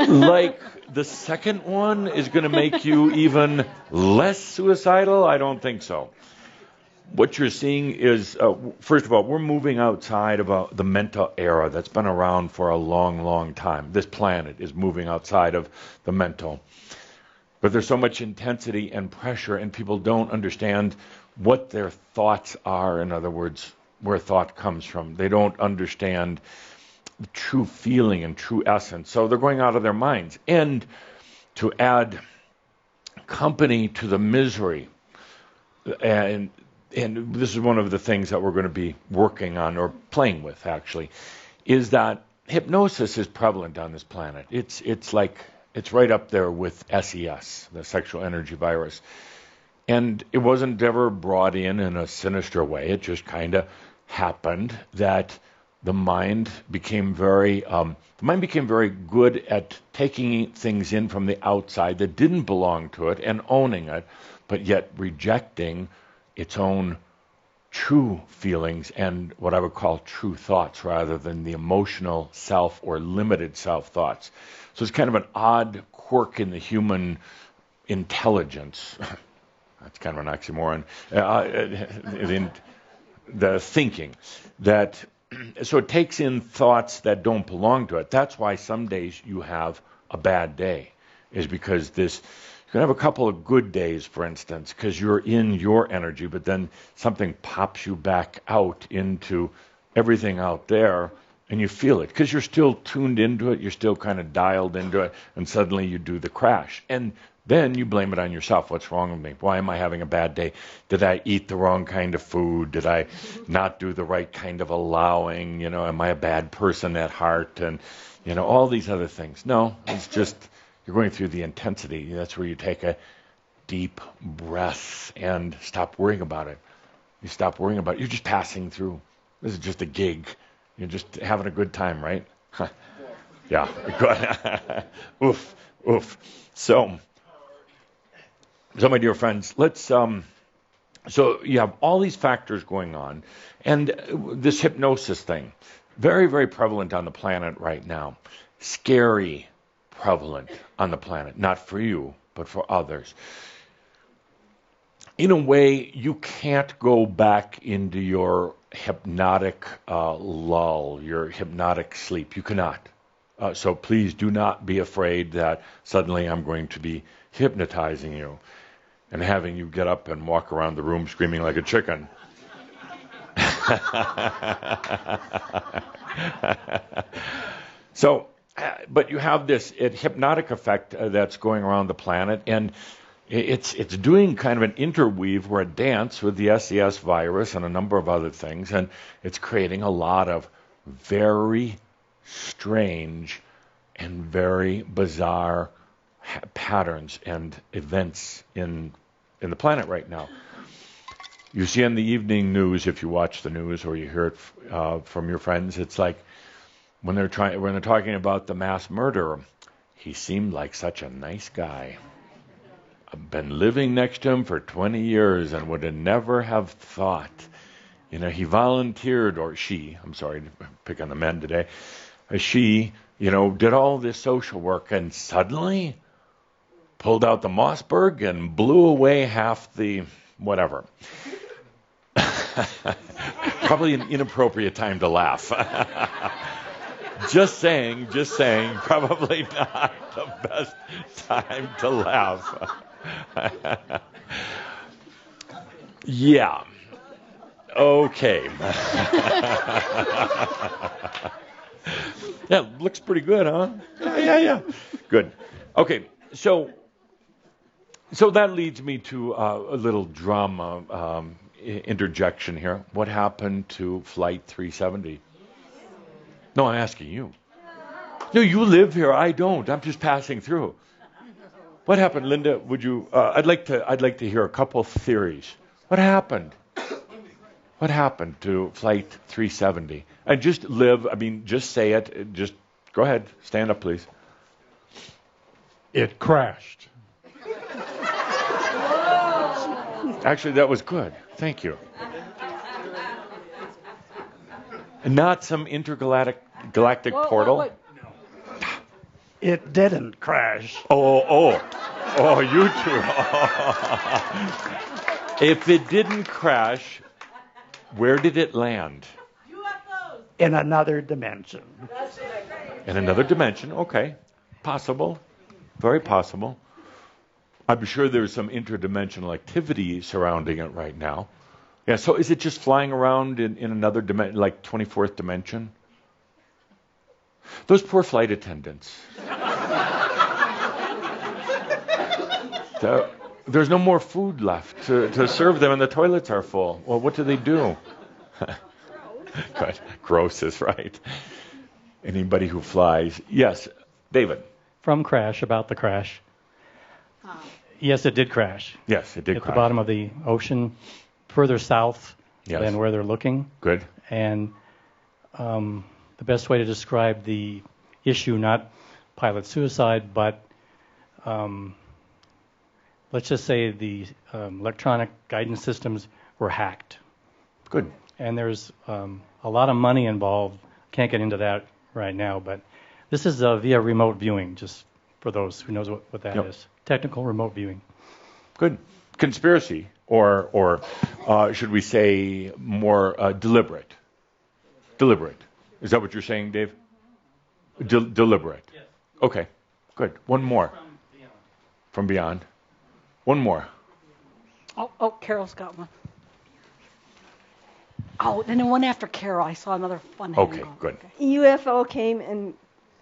Like the second one is going to make you even less suicidal? I don't think so. What you're seeing is, first of all, we're moving outside of the mental era that's been around for a long, long time. This planet is moving outside of the mental. But there's so much intensity and pressure, and people don't understand what their thoughts are. In other words, where thought comes from. They don't understand the true feeling and true essence. So they're going out of their minds. And to add company to the misery, and this is one of the things that we're going to be working on or playing with, actually, is that hypnosis is prevalent on this planet. It's right up there with SES, the sexual energy virus. And it wasn't ever brought in a sinister way. It just kind of happened that the mind became very good at taking things in from the outside that didn't belong to it and owning it, but yet rejecting its own true feelings and what I would call true thoughts rather than the emotional self or limited self thoughts. So it's kind of an odd quirk in the human intelligence. That's kind of an oxymoron. The thinking that, so it takes in thoughts that don't belong to it. That's why some days you have a bad day, is because you can have a couple of good days, for instance, because you're in your energy, but then something pops you back out into everything out there, And you feel it because you're still tuned into it. You're still kind of dialed into it. And suddenly you do the crash. And then you blame it on yourself. What's wrong with me? Why am I having a bad day? Did I eat the wrong kind of food? Did I not do the right kind of allowing? Am I a bad person at heart? And, all these other things. No, it's just you're going through the intensity. That's where you take a deep breath and stop worrying about it. You stop worrying about it. You're just passing through. This is just a gig. You're just having a good time, right? Yeah, good. Oof, oof. So, my dear friends, let's. So you have all these factors going on, and this hypnosis thing, very, very prevalent on the planet right now. Scary prevalent on the planet, not for you, but for others. In a way, you can't go back into your hypnotic lull, your hypnotic sleep. You cannot. So please do not be afraid that suddenly I'm going to be hypnotizing you and having you get up and walk around the room screaming like a chicken. But you have this hypnotic effect that's going around the planet, and it's doing kind of an interweave or a dance with the SES virus and a number of other things, and it's creating a lot of very strange and very bizarre patterns and events in the planet right now. You see on the evening news, if you watch the news or you hear it from your friends, it's like when they're talking about the mass murderer, he seemed like such a nice guy. I've been living next to him for 20 years and would have never have thought. He volunteered, or she, I'm sorry to pick on the men today, she, did all this social work and suddenly pulled out the Mossberg and blew away half the whatever. Probably an inappropriate time to laugh. Just saying, probably not the best time to laugh. Yeah. Okay. Yeah, looks pretty good, huh? Yeah. Good. Okay, so that leads me to a little drama interjection here. What happened to Flight 370? No, I'm asking you. No, you live here. I don't. I'm just passing through. What happened, Linda? Would you? I'd like to hear a couple of theories. What happened? What happened to Flight 370? And just just say it. Just go ahead. Stand up, please. It crashed. Actually, that was good. Thank you. Not some intergalactic portal. Wait. It didn't crash. Oh, you two. If it didn't crash, where did it land? UFOs. In another dimension. In another dimension, okay. Possible. Very possible. I'm sure there's some interdimensional activity surrounding it right now. Yeah, so is it just flying around in another dimension, like 24th dimension? Those poor flight attendants. There's no more food left to serve them, and the toilets are full. Well, what do they do? Good. Gross is right. Anybody who flies. Yes, David. From Crash, about the crash. Yes, it did crash. Yes, it did at crash. The bottom of the ocean, further south Yes. than where they're looking. Good. And the best way to describe the issue, not pilot suicide, but let's just say the electronic guidance systems were hacked. Good. And there's a lot of money involved. Can't get into that right now, but this is via remote viewing, just for those who knows what that is. Technical remote viewing. Good. Conspiracy, or should we say more deliberate? Deliberate. Is that what you're saying, Dave? Deliberate. Yes. Okay. Good. One more. From beyond. One more. Oh, Carol's got one. Oh, and then one after Carol, I saw another fun hand Okay, go. good. UFO came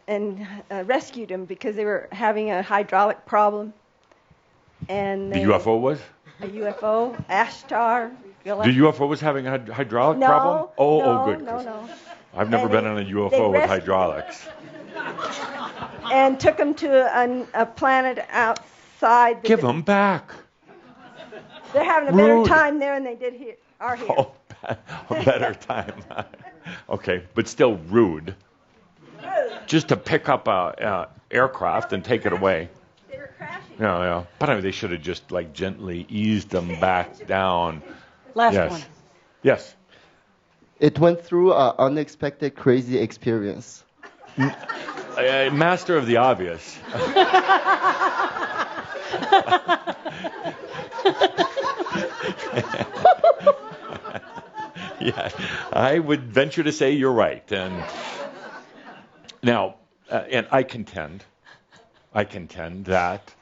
and rescued them because they were having a hydraulic problem. And The UFO was? a UFO, Ashtar. The UFO was having a hydraulic problem? Oh, good. No. I've never been on a UFO with hydraulics. And took them to a planet outside. Give them back. They're having a better time there than they did here. Oh, a better time. Okay, but still rude. Just to pick up a aircraft and take it away. They were crashing. Yeah. But I mean, they should have just like gently eased them back down. Last one. Yes. It went through an unexpected, crazy experience. Master of the obvious. Yeah, I would venture to say you're right. And now, and I contend that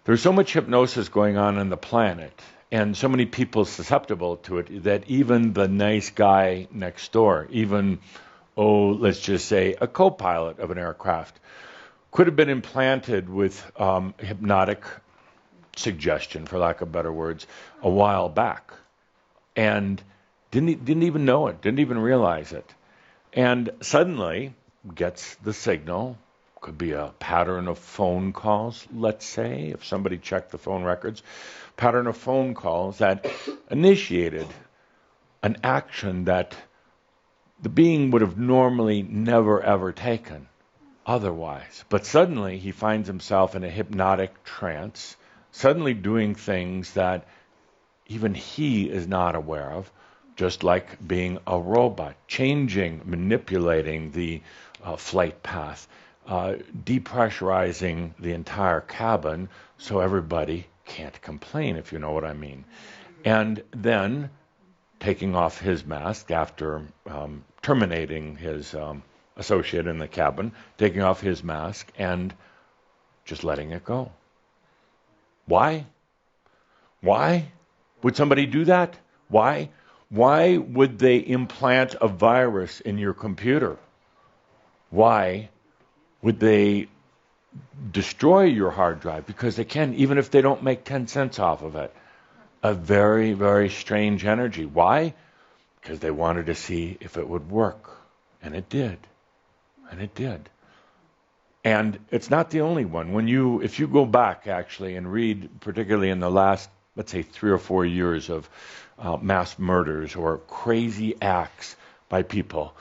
there's so much hypnosis going on the planet, and so many people susceptible to it, that even the nice guy next door, even, let's just say a co-pilot of an aircraft, could have been implanted with hypnotic suggestion, for lack of better words, a while back, and didn't even know it, didn't even realize it, and suddenly gets the signal. Could be a pattern of phone calls, let's say, if somebody checked the phone records, pattern of phone calls that initiated an action that the being would have normally never ever taken otherwise. But suddenly he finds himself in a hypnotic trance, suddenly doing things that even he is not aware of, just like being a robot, changing, manipulating the flight path, depressurizing the entire cabin so everybody can't complain, if you know what I mean. And then taking off his mask after terminating his associate in the cabin, taking off his mask and just letting it go. Why? Why would somebody do that? Why? Why would they implant a virus in your computer? Why would they destroy your hard drive? Because they can, even if they don't make 10 cents off of it. A very, very strange energy. Why? Because they wanted to see if it would work. And it did. And it did. And it's not the only one. If you go back actually and read, particularly in the last, let's say 3 or 4 years of mass murders or crazy acts by people,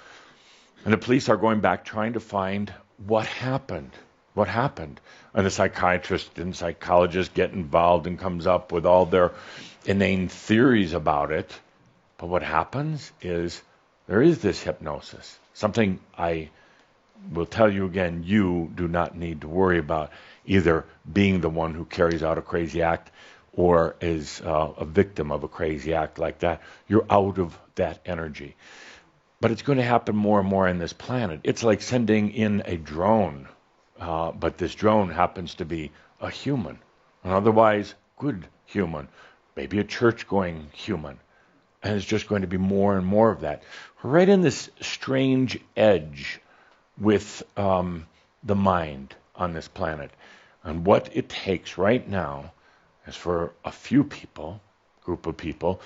and the police are going back trying to find what happened. What happened? And the psychiatrist and psychologist get involved and comes up with all their inane theories about it. But what happens is there is this hypnosis. Something I will tell you again, you do not need to worry about either being the one who carries out a crazy act or is a victim of a crazy act like that. You're out of that energy. But it's going to happen more and more in this planet. It's like sending in a drone, but this drone happens to be a human, an otherwise good human, maybe a church-going human. And it's just going to be more and more of that. We're right in this strange edge with the mind on this planet. And what it takes right now is for a few people, group of people,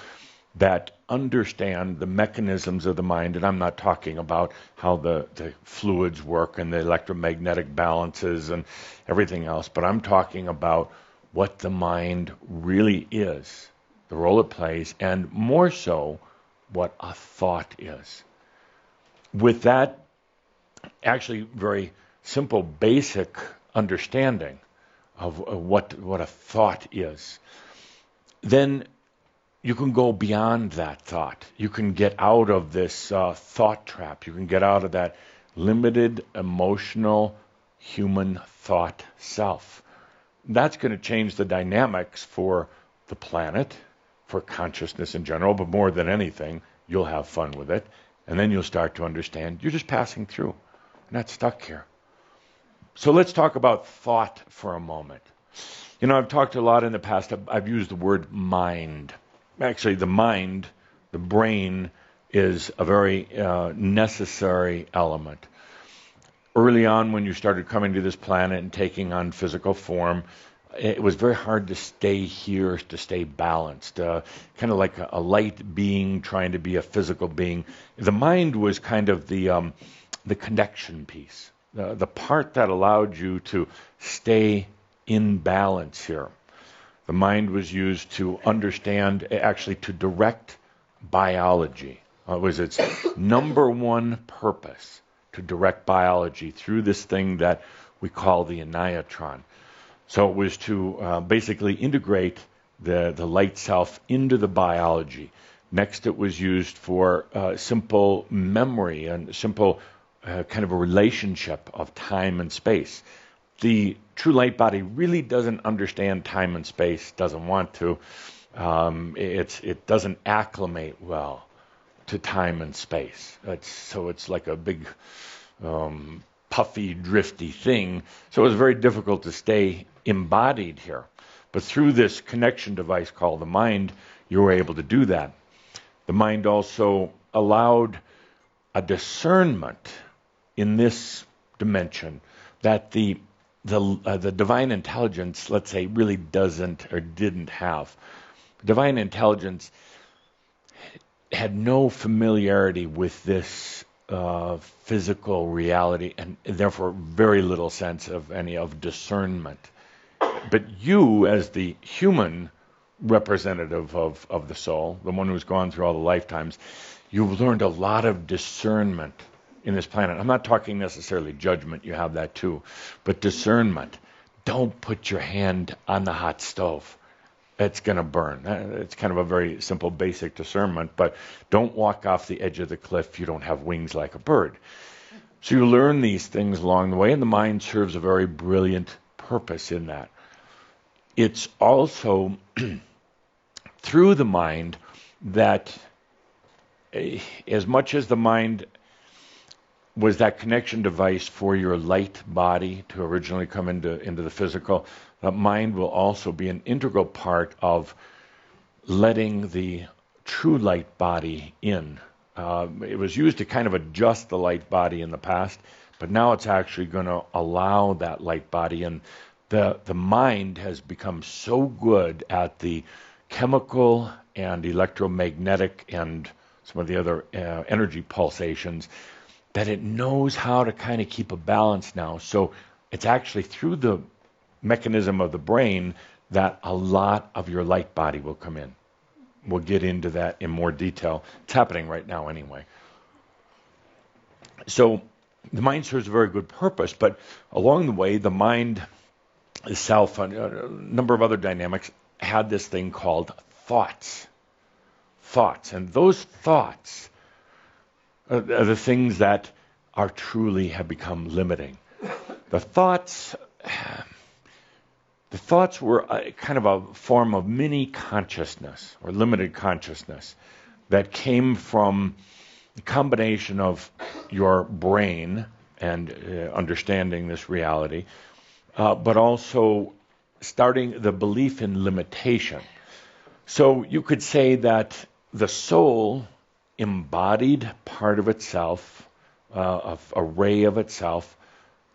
that understand the mechanisms of the mind. And I'm not talking about how the fluids work and the electromagnetic balances and everything else, but I'm talking about what the mind really is, the role it plays, and more so, what a thought is. With that actually very simple, basic understanding of what a thought is, then you can go beyond that thought. You can get out of this thought trap. You can get out of that limited emotional human thought self. That's going to change the dynamics for the planet, for consciousness in general, but more than anything, you'll have fun with it. And then you'll start to understand you're just passing through. You're not stuck here. So let's talk about thought for a moment. You know, I've talked a lot in the past. I've used the word mind. Actually, the mind, the brain, is a very necessary element. Early on, when you started coming to this planet and taking on physical form, it was very hard to stay here, to stay balanced, kind of like a light being trying to be a physical being. The mind was kind of the connection piece, the part that allowed you to stay in balance here. The mind was used to understand, actually to direct biology. It was its number one purpose, to direct biology through this thing that we call the aniatron. So it was to basically integrate the light self into the biology. Next, it was used for simple memory and simple kind of a relationship of time and space. The true light body really doesn't understand time and space, doesn't want to. It doesn't acclimate well to time and space. So it's like a big puffy, drifty thing. So it was very difficult to stay embodied here. But through this connection device called the mind, you were able to do that. The mind also allowed a discernment in this dimension that the divine intelligence, let's say, really doesn't or didn't have. Divine intelligence had no familiarity with this physical reality, and therefore very little sense of any of discernment. But you, as the human representative of the soul, the one who's gone through all the lifetimes, you've learned a lot of discernment in this planet. I'm not talking necessarily judgment, you have that too, but discernment. Don't put your hand on the hot stove. It's going to burn. It's kind of a very simple, basic discernment, but don't walk off the edge of the cliff. You don't have wings like a bird. So you learn these things along the way, and the mind serves a very brilliant purpose in that. It's also through the mind that, as much as the mind was that connection device for your light body to originally come into the physical, that mind will also be an integral part of letting the true light body in. It was used to kind of adjust the light body in the past, but now it's actually going to allow that light body in. The mind has become so good at the chemical and electromagnetic and some of the other energy pulsations that it knows how to kind of keep a balance now. So it's actually through the mechanism of the brain that a lot of your light body will come in. We'll get into that in more detail. It's happening right now anyway. So the mind serves a very good purpose, but along the way, the mind itself, a number of other dynamics, had this thing called thoughts. Thoughts. And those thoughts are the things that are truly have become limiting. The thoughts were kind of a form of mini consciousness or limited consciousness that came from the combination of your brain and understanding this reality, but also starting the belief in limitation. So you could say that the soul embodied part of itself, of a ray of itself,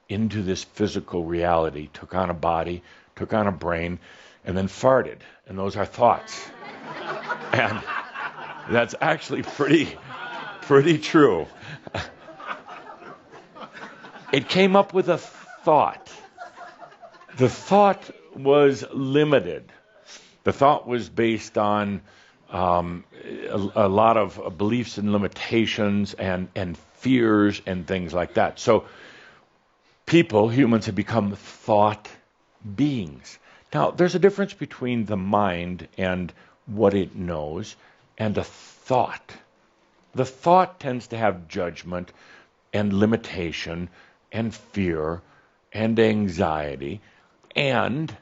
into this physical reality, took on a body, took on a brain, and then farted. And those are thoughts. And that's actually pretty true. It came up with a thought. The thought was limited. The thought was based on a lot of beliefs and limitations and fears and things like that. So humans have become thought beings. Now, there's a difference between the mind and what it knows and a thought. The thought tends to have judgment and limitation and fear and anxiety, and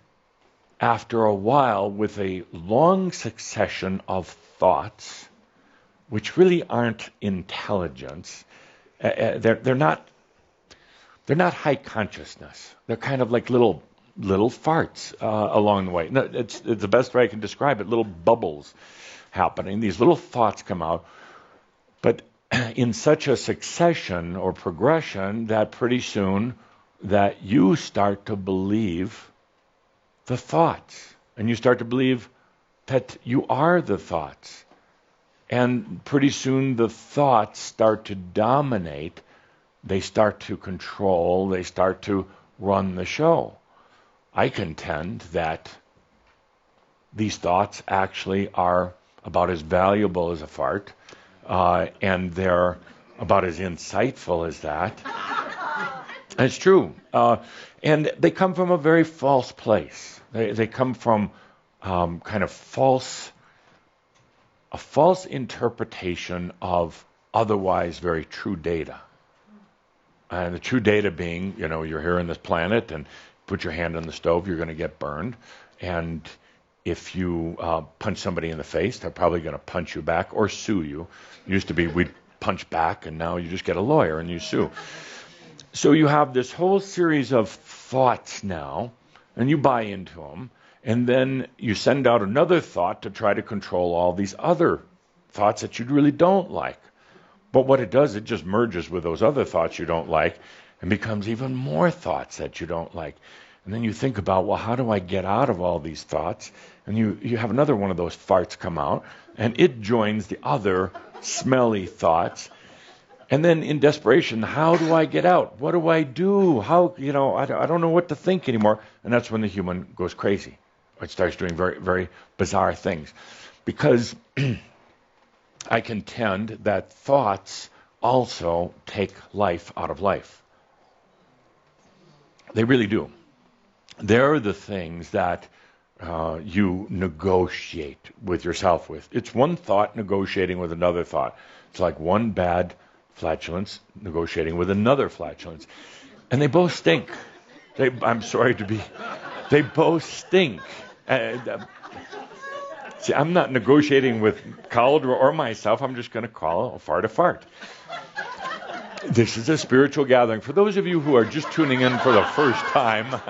after a while, with a long succession of thoughts, which really aren't intelligence, they're not high consciousness. They're kind of like little farts along the way. No, it's the best way I can describe it. Little bubbles happening. These little thoughts come out, in such a succession or progression that pretty soon that you start to believe the thoughts, and you start to believe that you are the thoughts. And pretty soon the thoughts start to dominate, they start to control, they start to run the show. I contend that these thoughts actually are about as valuable as a fart, and they're about as insightful as that. It's true. And they come from a very false place. They come from kind of a false interpretation of otherwise very true data. And the true data being, you're here on this planet, and put your hand on the stove, you're going to get burned. And if you punch somebody in the face, they're probably going to punch you back or sue you. It used to be we'd punch back, and now you just get a lawyer and you sue. So you have this whole series of thoughts now, and you buy into them, and then you send out another thought to try to control all these other thoughts that you really don't like. But what it does, it just merges with those other thoughts you don't like and becomes even more thoughts that you don't like. And then you think about, well, how do I get out of all these thoughts? And you have another one of those farts come out, and it joins the other smelly thoughts. And then in desperation, how do I get out? What do I do? How, I don't know what to think anymore. And that's when the human goes crazy. It starts doing very, very bizarre things. Because I contend that thoughts also take life out of life. They really do. They're the things that you negotiate with yourself with. It's one thought negotiating with another thought. It's like one bad flatulence negotiating with another flatulence. And they both stink. I'm sorry to be... They both stink. See, I'm not negotiating with Cauldre or myself. I'm just going to call a fart a fart. This is a spiritual gathering. For those of you who are just tuning in for the first time,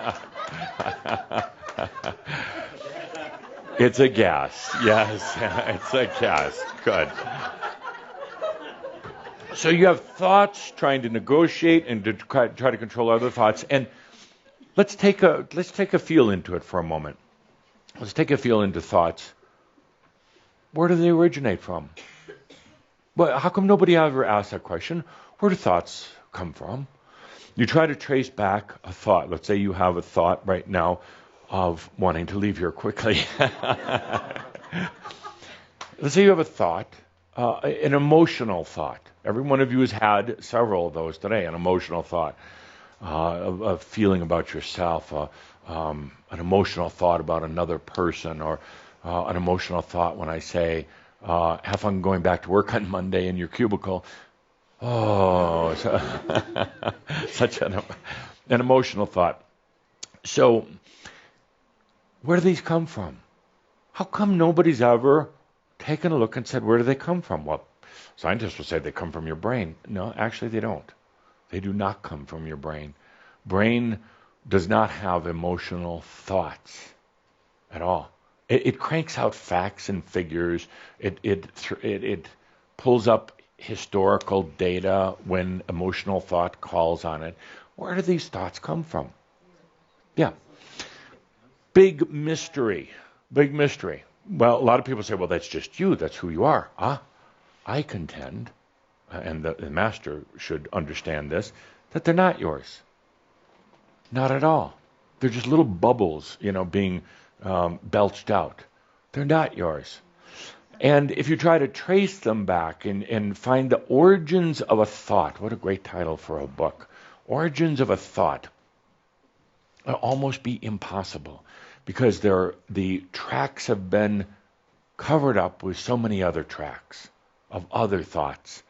it's a gas. Yes, it's a gas. Good. So you have thoughts trying to negotiate and to try to control other thoughts. And let's take a feel into it for a moment. Let's take a feel into thoughts. Where do they originate from? Well, how come nobody ever asked that question? Where do thoughts come from? You try to trace back a thought. Let's say you have a thought right now of wanting to leave here quickly. Let's say you have a thought, an emotional thought. Every one of you has had several of those today, an emotional thought, a feeling about yourself, an emotional thought about another person, or an emotional thought when I say, have fun going back to work on Monday in your cubicle. Oh, such an emotional thought. So, where do these come from? How come nobody's ever taken a look and said, where do they come from? Well, scientists will say they come from your brain. No, actually they don't. They do not come from your brain. Brain does not have emotional thoughts at all. It cranks out facts and figures. It pulls up historical data when emotional thought calls on it. Where do these thoughts come from? Yeah. Big mystery. Big mystery. Well, a lot of people say, well, that's just you. That's who you are. I contend, and the master should understand this, that they're not yours. Not at all. They're just little bubbles, being belched out. They're not yours. And if you try to trace them back and find the origins of a thought, what a great title for a book. Origins of a thought. It'll almost be impossible because the tracks have been covered up with so many other tracks of other thoughts.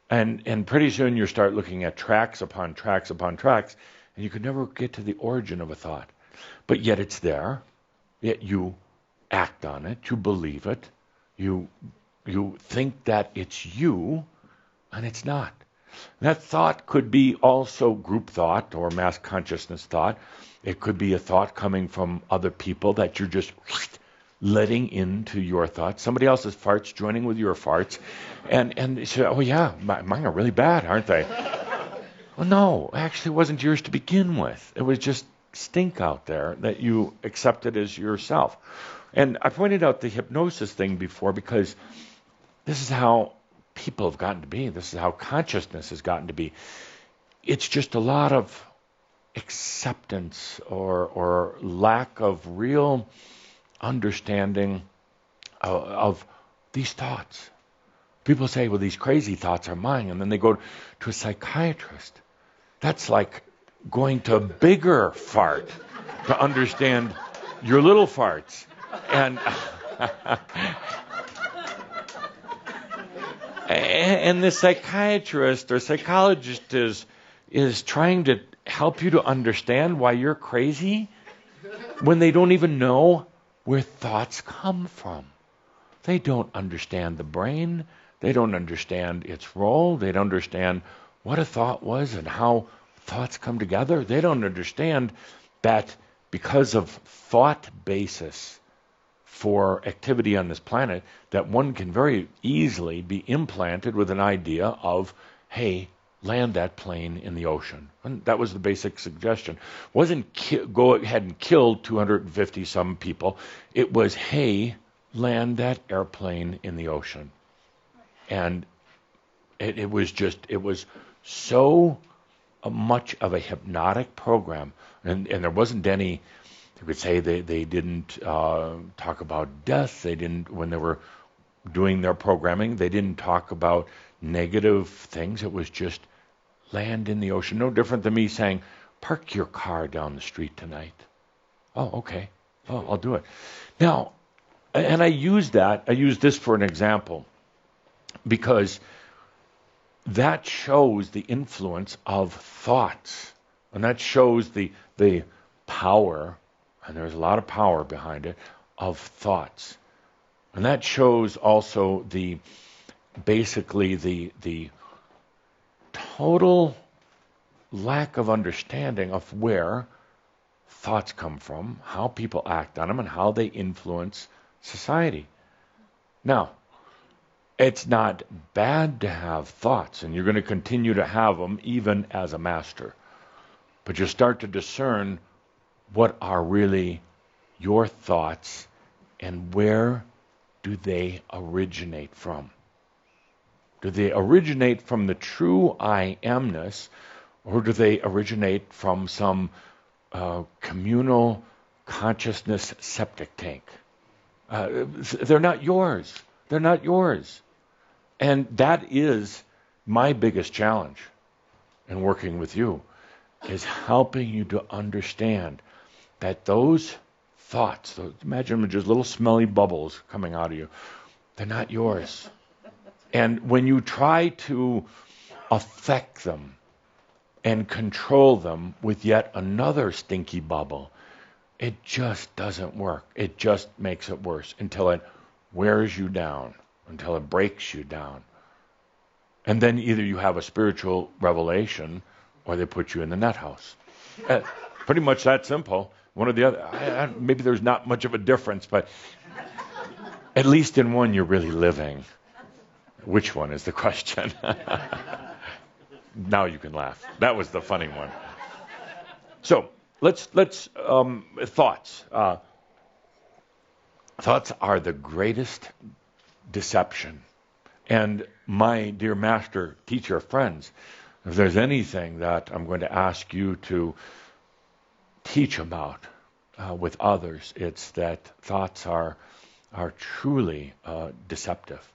And pretty soon you start looking at tracks upon tracks upon tracks, and you could never get to the origin of a thought. But yet it's there. Yet you act on it. You believe it. You think that it's you, and it's not. That thought could be also group thought or mass consciousness thought. It could be a thought coming from other people that you're just letting into your thoughts, somebody else's farts joining with your farts, and you say, oh yeah, mine are really bad, aren't they? Well, no, actually it wasn't yours to begin with. It was just stink out there that you accepted as yourself. And I pointed out the hypnosis thing before because this is how people have gotten to be. This is how consciousness has gotten to be. It's just a lot of acceptance or lack of real understanding of these thoughts. People say, well, these crazy thoughts are mine, and then they go to a psychiatrist. That's like going to a bigger fart to understand your little farts. And and the psychiatrist or psychologist is trying to help you to understand why you're crazy when they don't even know where thoughts come from. They don't understand the brain. They don't understand its role. They don't understand what a thought was and how thoughts come together. They don't understand that because of thought basis for activity on this planet, that one can very easily be implanted with an idea of, hey, land that plane in the ocean. And that was the basic suggestion. Wasn't go ahead and kill 250 some people. It was, hey, land that airplane in the ocean. And it was so much of a hypnotic program. And there wasn't any, you could say they didn't talk about death. They didn't, when they were doing their programming, they didn't talk about negative things. It was just land in the ocean. No different than me saying, park your car down the street tonight. Oh, okay. Oh, I'll do it. Now, and I use this for an example because that shows the influence of thoughts. And that shows the power, and there's a lot of power behind it, of thoughts. And that shows also basically the total lack of understanding of where thoughts come from, how people act on them, and how they influence society. Now, it's not bad to have thoughts, and you're going to continue to have them even as a master. But you start to discern what are really your thoughts and where do they originate from. Do they originate from the true I amness, or do they originate from some communal consciousness septic tank? They're not yours. They're not yours. And that is my biggest challenge in working with you, is helping you to understand that those thoughts, imagine them just little smelly bubbles coming out of you, they're not yours. And when you try to affect them and control them with yet another stinky bubble, it just doesn't work. It just makes it worse until it wears you down, until it breaks you down. And then either you have a spiritual revelation or they put you in the nut house. Pretty much that simple. One or the other. Maybe there's not much of a difference, but at least in one you're really living. Which one is the question? Now you can laugh. That was the funny one. So let's thoughts. Thoughts are the greatest deception. And my dear master, teacher, friends, if there's anything that I'm going to ask you to teach about with others, it's that thoughts are truly deceptive.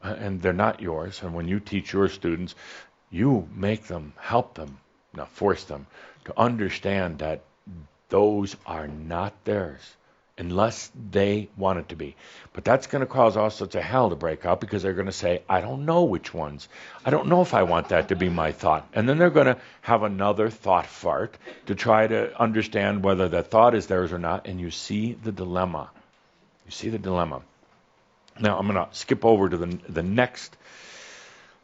And they're not yours. And when you teach your students, you make them, help them, not force them, to understand that those are not theirs unless they want it to be. But that's going to cause all sorts of hell to break out because they're going to say, I don't know which ones. I don't know if I want that to be my thought. And then they're going to have another thought fart to try to understand whether that thought is theirs or not. And you see the dilemma. You see the dilemma. Now, I'm going to skip over to the next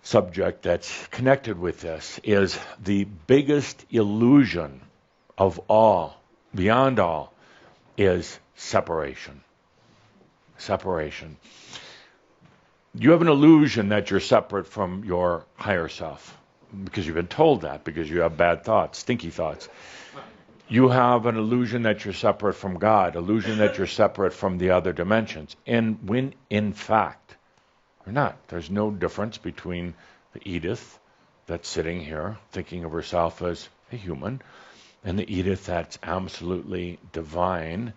subject that's connected with this, is the biggest illusion of all, beyond all, is separation. Separation. You have an illusion that you're separate from your higher self because you've been told that, because you have bad thoughts, stinky thoughts. You have an illusion that you're separate from God, illusion that you're separate from the other dimensions. And when in fact, you're not. There's no difference between the Edith that's sitting here thinking of herself as a human and the Edith that's absolutely divine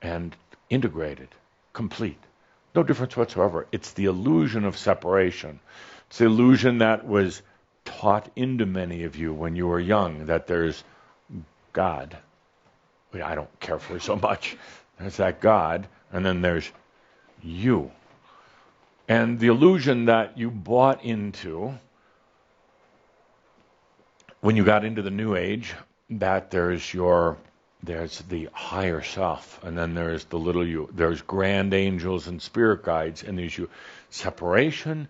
and integrated, complete. No difference whatsoever. It's the illusion of separation. It's the illusion that was taught into many of you when you were young, that there's God. I don't care for so much. There's that God, and then there's you. And the illusion that you bought into when you got into the New Age, that there's the higher self, and then there's the little you. There's grand angels and spirit guides, and there's you. Separation,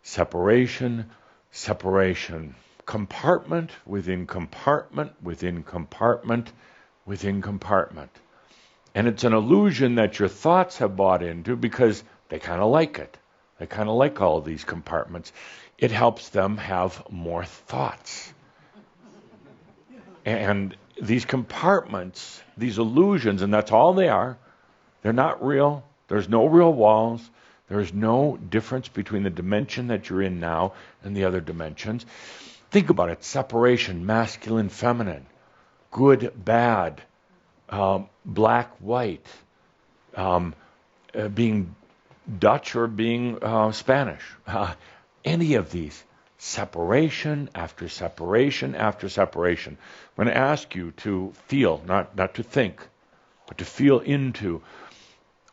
separation, separation. Compartment within compartment within compartment within compartment. And it's an illusion that your thoughts have bought into because they kind of like it. They kind of like all of these compartments. It helps them have more thoughts. And these compartments, these illusions, and that's all they are, they're not real. There's no real walls. There's no difference between the dimension that you're in now and the other dimensions. Think about it. Separation, masculine, feminine, good, bad, black, white, being Dutch or being Spanish. Any of these. Separation after separation after separation. I'm going to ask you to feel, not to think, but to feel into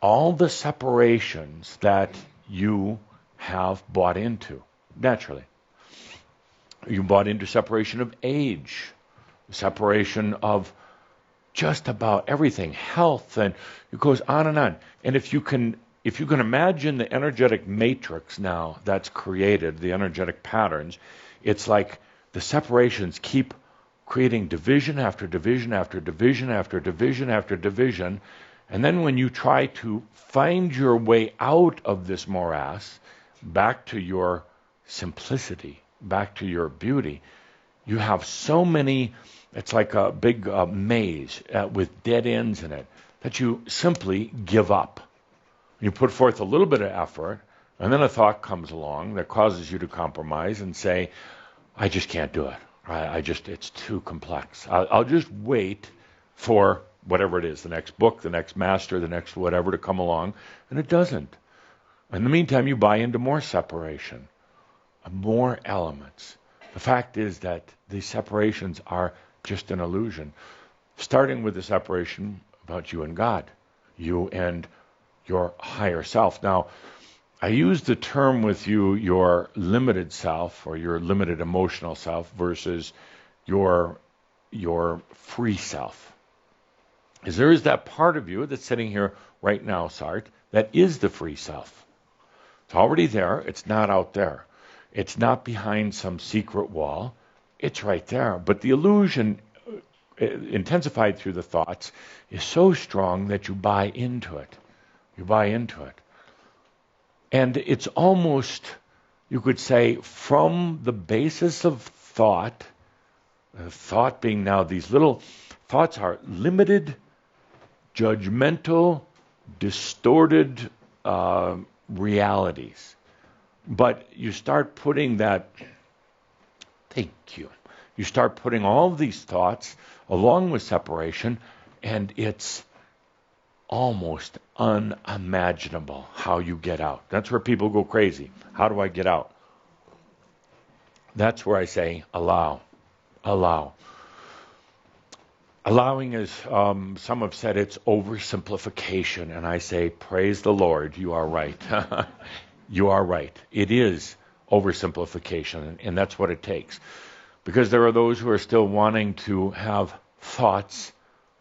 all the separations that you have bought into, naturally. You bought into separation of age, separation of just about everything, health, and it goes on and on. And if you can imagine the energetic matrix now that's created, the energetic patterns, it's like the separations keep creating division after division after division after division after division. And then when you try to find your way out of this morass, back to your simplicity, back to your beauty, you have so many, it's like a big maze with dead ends in it, that you simply give up. You put forth a little bit of effort, and then a thought comes along that causes you to compromise and say, I just can't do it. It's too complex. I'll just wait for whatever it is, the next book, the next master, the next whatever to come along, and it doesn't. In the meantime, you buy into more separation, more elements. The fact is that these separations are just an illusion, starting with the separation about you and God, you and your higher self. Now, I use the term with you, your limited self or your limited emotional self versus your free self. Because there is that part of you that's sitting here right now, Sart, that is the free self. It's already there. It's not out there. It's not behind some secret wall. It's right there. But the illusion, intensified through the thoughts, is so strong that you buy into it. You buy into it. And it's almost, you could say, from the basis of thought, thought being now these little thoughts are limited, judgmental, distorted realities. But you start putting that, thank you, you start putting all of these thoughts along with separation, and it's almost unimaginable how you get out. That's where people go crazy. How do I get out? That's where I say, allow. Allow. Allowing is, some have said it's oversimplification, and I say, praise the Lord, you are right. You are right. It is oversimplification, and that's what it takes. Because there are those who are still wanting to have thoughts,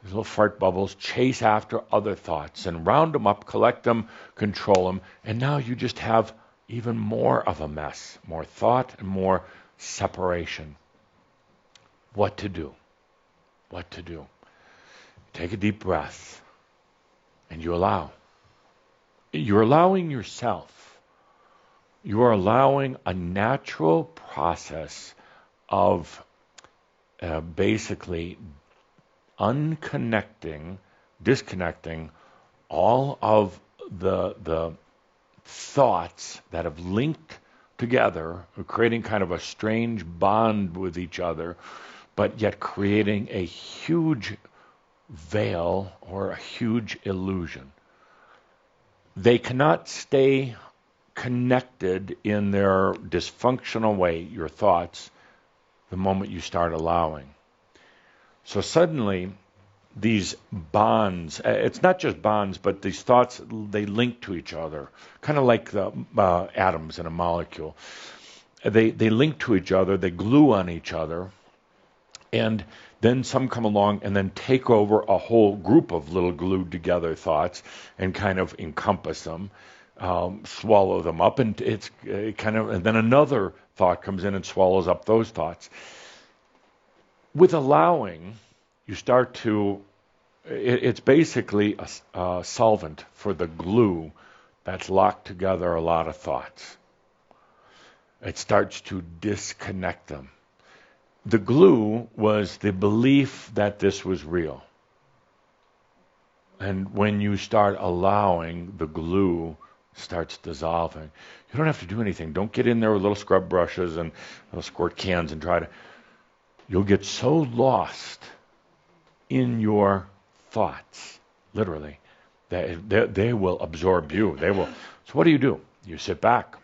these little fart bubbles, chase after other thoughts and round them up, collect them, control them, and now you just have even more of a mess, more thought and more separation. What to do? What to do? Take a deep breath and you allow. you're allowing yourself, you are allowing a natural process of basically disconnecting all of the thoughts that have linked together, creating kind of a strange bond with each other, but yet creating a huge veil or a huge illusion. They cannot stay connected in their dysfunctional way, your thoughts, the moment you start allowing. So suddenly, these bonds, it's not just bonds, but these thoughts, they link to each other, kind of like the atoms in a molecule. They link to each other, they glue on each other, and then some come along and then take over a whole group of little glued together thoughts and kind of encompass them, swallow them up, and it's and then another thought comes in and swallows up those thoughts. With allowing, you start to, it's basically a solvent for the glue that's locked together a lot of thoughts. It starts to disconnect them. The glue was the belief that this was real. And when you start allowing, the glue starts dissolving. You don't have to do anything. Don't get in there with little scrub brushes and little squirt cans and try to. You'll get so lost in your thoughts, literally, that they will absorb you. They will. So what do? You sit back.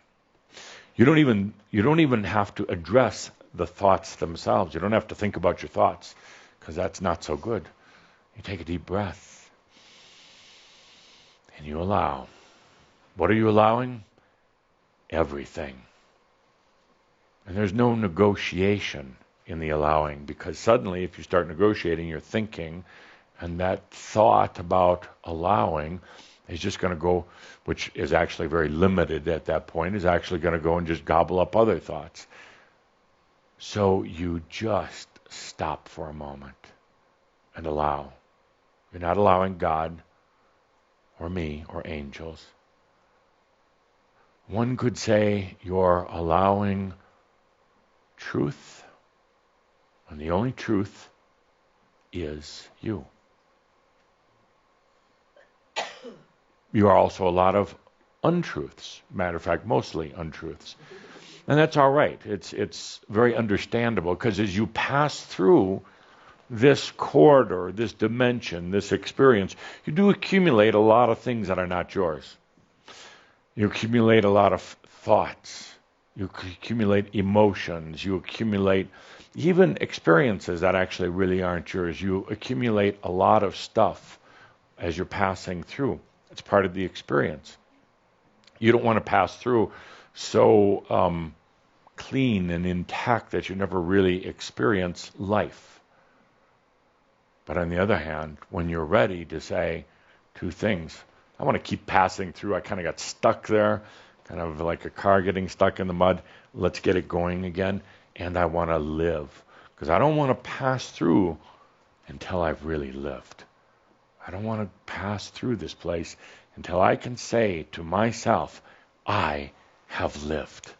You don't even have to address the thoughts themselves. You don't have to think about your thoughts, because that's not so good. You take a deep breath and you allow. What are you allowing? Everything. And there's no negotiation in the allowing, because suddenly if you start negotiating, you're thinking, and that thought about allowing is just going to go, which is actually very limited at that point, is actually going to go and just gobble up other thoughts. So you just stop for a moment and allow. You're not allowing God or me or angels. One could say you're allowing truth, and the only truth is you. You are also a lot of untruths. Matter of fact, mostly untruths. And that's all right. It's very understandable, because as you pass through this corridor, this dimension, this experience, you do accumulate a lot of things that are not yours. You accumulate a lot of thoughts. You accumulate emotions. You accumulate even experiences that actually really aren't yours. You accumulate a lot of stuff as you're passing through. It's part of the experience. You don't want to pass through so clean and intact that you never really experience life. But on the other hand, when you're ready to say two things, I want to keep passing through. I kind of got stuck there, kind of like a car getting stuck in the mud. Let's get it going again. And I want to live, because I don't want to pass through until I've really lived. I don't want to pass through this place until I can say to myself, I have lived.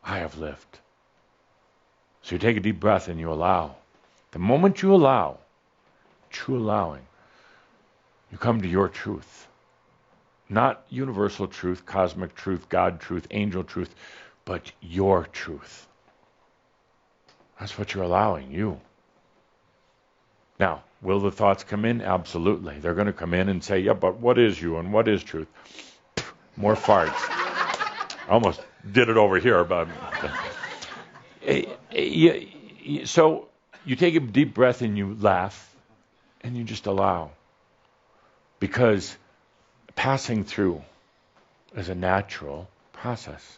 I have lived. So you take a deep breath and you allow. The moment you allow, true allowing, you come to your truth. Not universal truth, cosmic truth, God truth, angel truth, but your truth. That's what you're allowing, you. Now, will the thoughts come in? Absolutely. They're going to come in and say, yeah, but what is you and what is truth? More farts. I almost did it over here, but... So you take a deep breath and you laugh and you just allow. Because passing through is a natural process.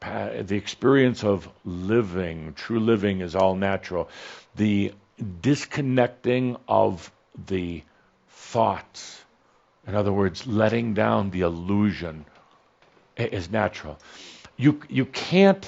The experience of living, true living, is all natural. The disconnecting of the thoughts, in other words, letting down the illusion, is natural. You can't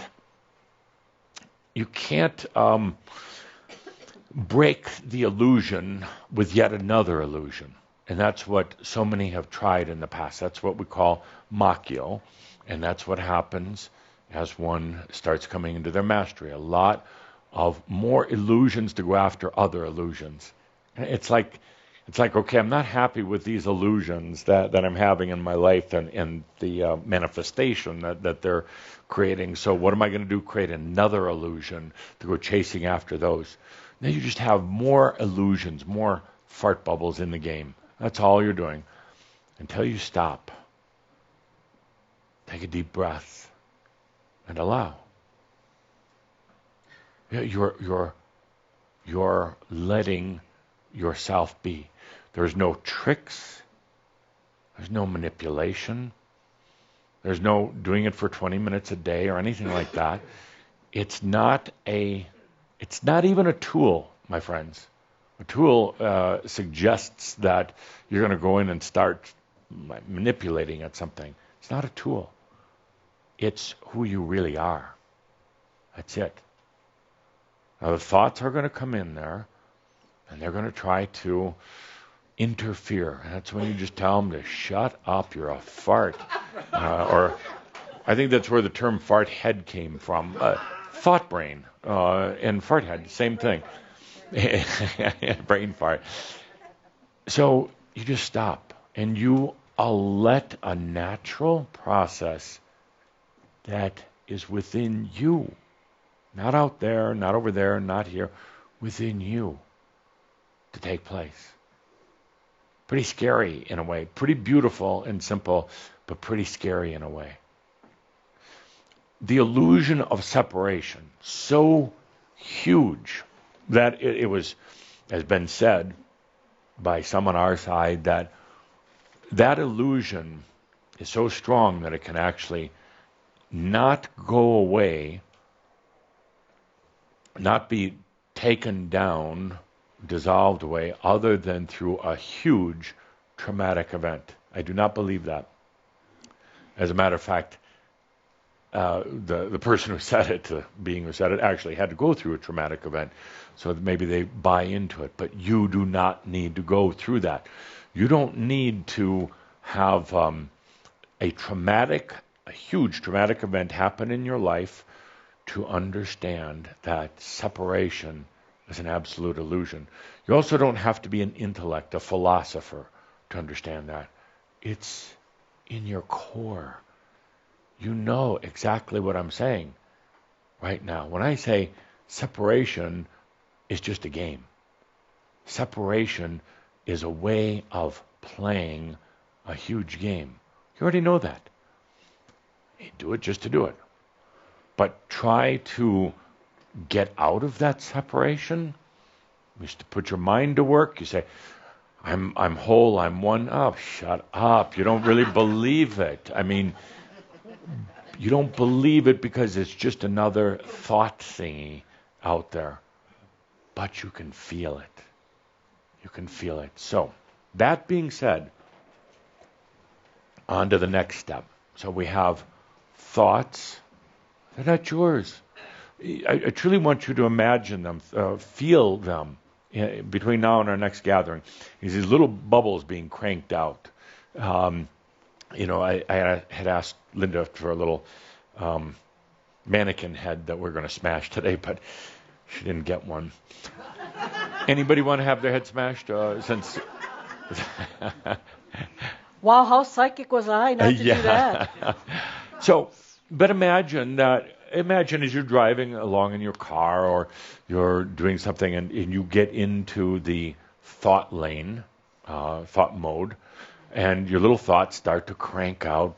break the illusion with yet another illusion. And that's what so many have tried in the past. That's what we call Machio. And that's what happens as one starts coming into their mastery. A lot of more illusions to go after other illusions. It's like, okay, I'm not happy with these illusions that I'm having in my life and the manifestation that they're creating. So what am I going to do? Create another illusion to go chasing after those. Then you just have more illusions, more fart bubbles in the game. That's all you're doing until you stop. Take a deep breath and allow. You're letting yourself be. There's no tricks. There's no manipulation. There's no doing it for 20 minutes a day or anything like that. It's not even a tool, my friends. A tool suggests that you're going to go in and start manipulating at something. It's not a tool. It's who you really are. That's it. Now the thoughts are going to come in there, and they're going to try to interfere. And that's when you just tell them to shut up, you're a fart. Or I think that's where the term fart head came from. Thought brain and fart head, same thing. Brain fart. So you just stop, and you let a natural process that is within you, not out there, not over there, not here, within you, to take place. Pretty scary in a way, pretty beautiful and simple, but pretty scary in a way. The illusion of separation, so huge that it was, has been said by some on our side, that illusion is so strong that it can actually not go away, not be taken down, dissolved away, other than through a huge traumatic event. I do not believe that. As a matter of fact, the person who said it, the being who said it, actually had to go through a traumatic event, so that maybe they buy into it. But you do not need to go through that. You don't need to have a huge traumatic event happen in your life to understand that separation is an absolute illusion. You also don't have to be an intellect, a philosopher, to understand that. It's in your core. You know exactly what I'm saying right now. When I say separation is just a game, separation is a way of playing a huge game. You already know that. You do it just to do it. But try to get out of that separation. You used to put your mind to work. You say, I'm whole, I'm one. Oh, shut up. You don't really believe it. I mean, you don't believe it because it's just another thought thingy out there. But you can feel it. You can feel it. So, that being said, on to the next step. So we have thoughts. They're not yours. I truly want you to imagine them, feel them between now and our next gathering. These little bubbles being cranked out. I had asked Linda for a little mannequin head that we're going to smash today, but she didn't get one. Anybody want to have their head smashed? Since Wow, how psychic was I not to do that? So, but imagine as you're driving along in your car or you're doing something and you get into the thought lane, thought mode, and your little thoughts start to crank out.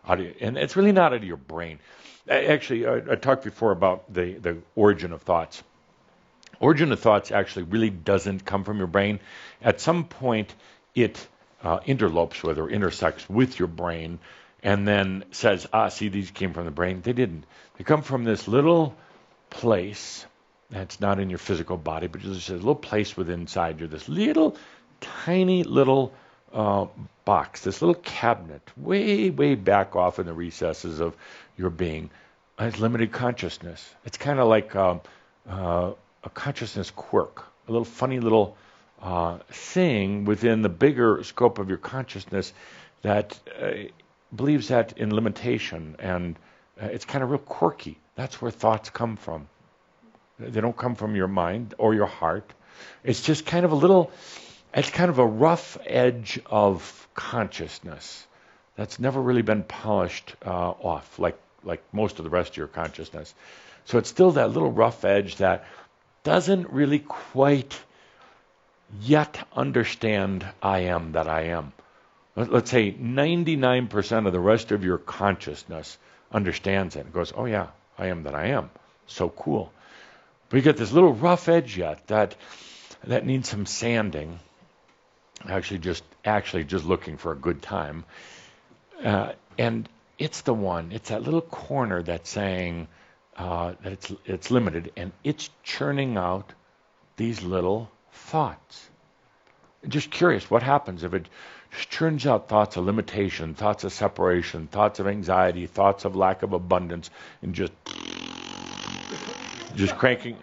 And it's really not out of your brain. Actually, I talked before about the origin of thoughts. Origin of thoughts actually really doesn't come from your brain. At some point, it interlopes with or intersects with your brain and then says, see, these came from the brain. They didn't. They come from this little place that's not in your physical body, but just a little place within inside you, this little, tiny little box, this little cabinet, way, way back off in the recesses of your being. Has limited consciousness. It's kind of like a consciousness quirk, a little funny little thing within the bigger scope of your consciousness that believes that in limitation, and it's kind of real quirky. That's where thoughts come from. They don't come from your mind or your heart. It's just kind of it's kind of a rough edge of consciousness that's never really been polished off like most of the rest of your consciousness. So it's still that little rough edge that doesn't really quite yet understand I am that I am. Let's say 99% of the rest of your consciousness understands it. It goes, oh yeah, I am that I am. So cool. But you get this little rough edge yet that needs some sanding. Actually just looking for a good time. And it's that little corner that's saying that it's limited, and it's churning out these little thoughts. Just curious, what happens if it just churns out thoughts of limitation, thoughts of separation, thoughts of anxiety, thoughts of lack of abundance, and just cranking.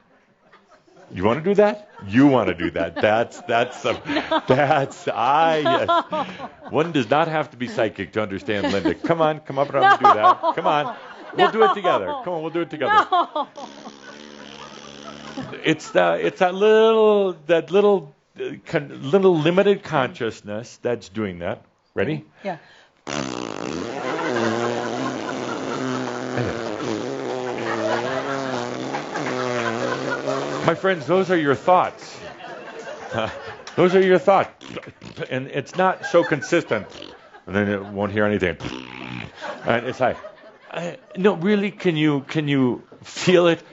You want to do that? You want to do that? Yes. One does not have to be psychic to understand Linda. Come on, come up and do that. Come on, we'll do it together. Come on, we'll do it together. No. It's that little limited consciousness that's doing that. Ready? Yeah. My friends, those are your thoughts. Those are your thoughts. And it's not so consistent. And then it won't hear anything. And it's like, no, really, can you feel it?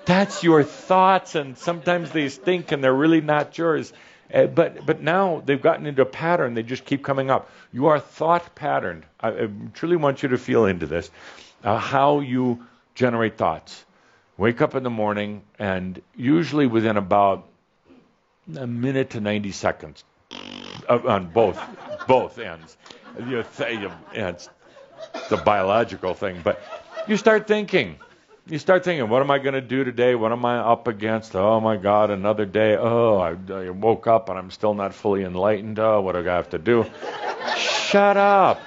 That's your thoughts, and sometimes they stink and they're really not yours. But now they've gotten into a pattern. They just keep coming up. You are thought patterned. I truly want you to feel into this, how you generate thoughts. Wake up in the morning, and usually within about a minute to 90 seconds, on both ends. It's the biological thing, but you start thinking. What am I going to do today? What am I up against? Oh my God, another day. Oh, I woke up and I'm still not fully enlightened. Oh, what do I have to do? Shut up.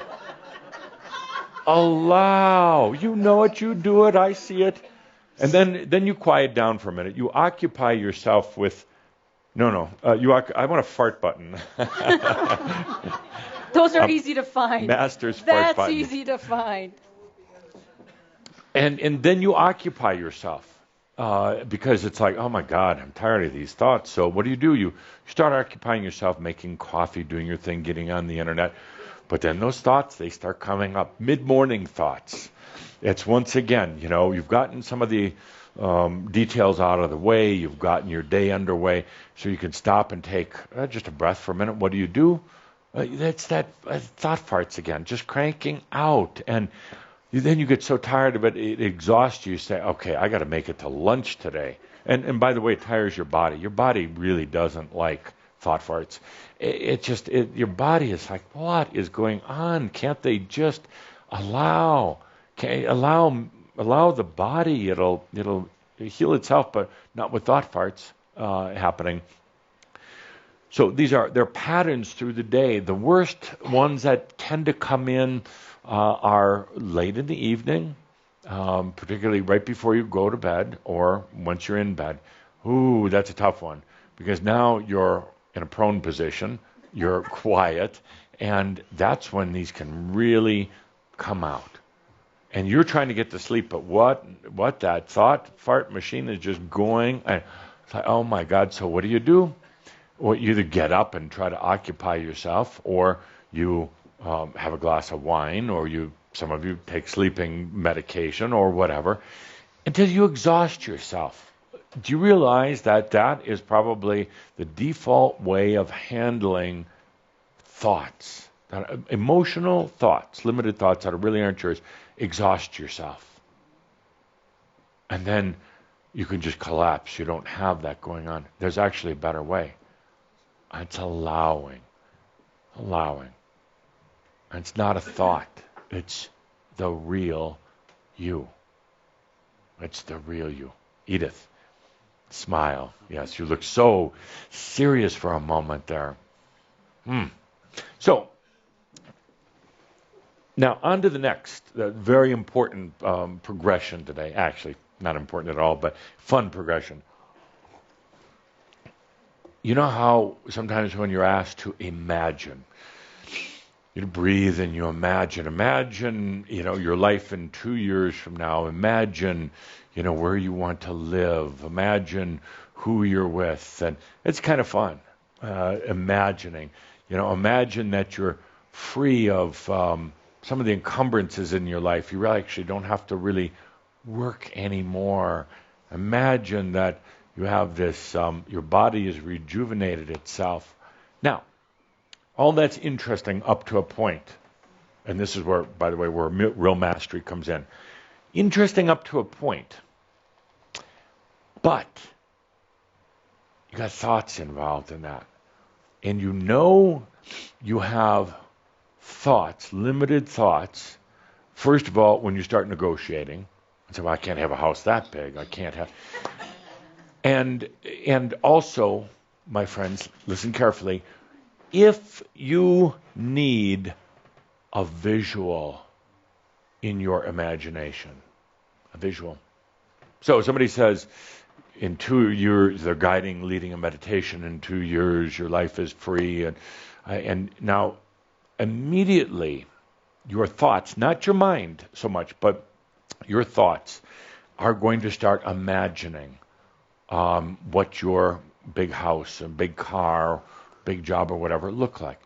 Allow. You know it, you do it, I see it. And then you quiet down for a minute. You occupy yourself with, I want a fart button. Those are easy to find. Master's fart button. That's easy to find. And then you occupy yourself because it's like, oh my God, I'm tired of these thoughts. So what do? You start occupying yourself, making coffee, doing your thing, getting on the internet. But then those thoughts, they start coming up. Mid-morning thoughts. It's once again, you've gotten some of the details out of the way. You've gotten your day underway. So you can stop and take just a breath for a minute. What do? That's that thought farts again, just cranking out. And then you get so tired of it, it exhausts you. You say, okay, I got to make it to lunch today. And by the way, it tires your body. Your body really doesn't like thought farts. Your body is like, what is going on? Can't they just allow the body? It'll heal itself, but not with thought farts happening. So they're patterns through the day. The worst ones that tend to come in are late in the evening, particularly right before you go to bed or once you're in bed. Ooh, that's a tough one because now you're in a prone position, you're quiet, and that's when these can really come out. And you're trying to get to sleep, but what that thought fart machine is just going. It's like, oh my God, so what do? Or you either get up and try to occupy yourself, or you have a glass of wine, or some of you take sleeping medication or whatever, until you exhaust yourself. Do you realize that is probably the default way of handling thoughts, emotional thoughts, limited thoughts that really aren't yours? Exhaust yourself. And then you can just collapse. You don't have that going on. There's actually a better way. It's allowing. And it's not a thought. It's the real you. It's the real you. Edith. Smile. Yes, you look so serious for a moment there. So, now on to the next very important progression today. Actually, not important at all, but fun progression. You know how sometimes when you're asked to imagine, you breathe and you imagine, your life in 2 years from now. Imagine, where you want to live. Imagine who you're with. And it's kind of fun, imagining. Imagine that you're free of some of the encumbrances in your life. You really actually don't have to really work anymore. Imagine that you have this, your body has rejuvenated itself. Now, all that's interesting up to a point. And this is where, by the way, where real mastery comes in. Interesting up to a point. But you got thoughts involved in that. And you have thoughts, limited thoughts. First of all, when you start negotiating, and say, well, I can't have a house that big. I can't have. And also, my friends, listen carefully. If you need a visual in your imagination, a visual. So somebody says, in 2 years, they're leading a meditation. In 2 years, your life is free. And now, immediately, your thoughts, not your mind so much, but your thoughts are going to start imagining what your big house, a big car, big job, or whatever look like.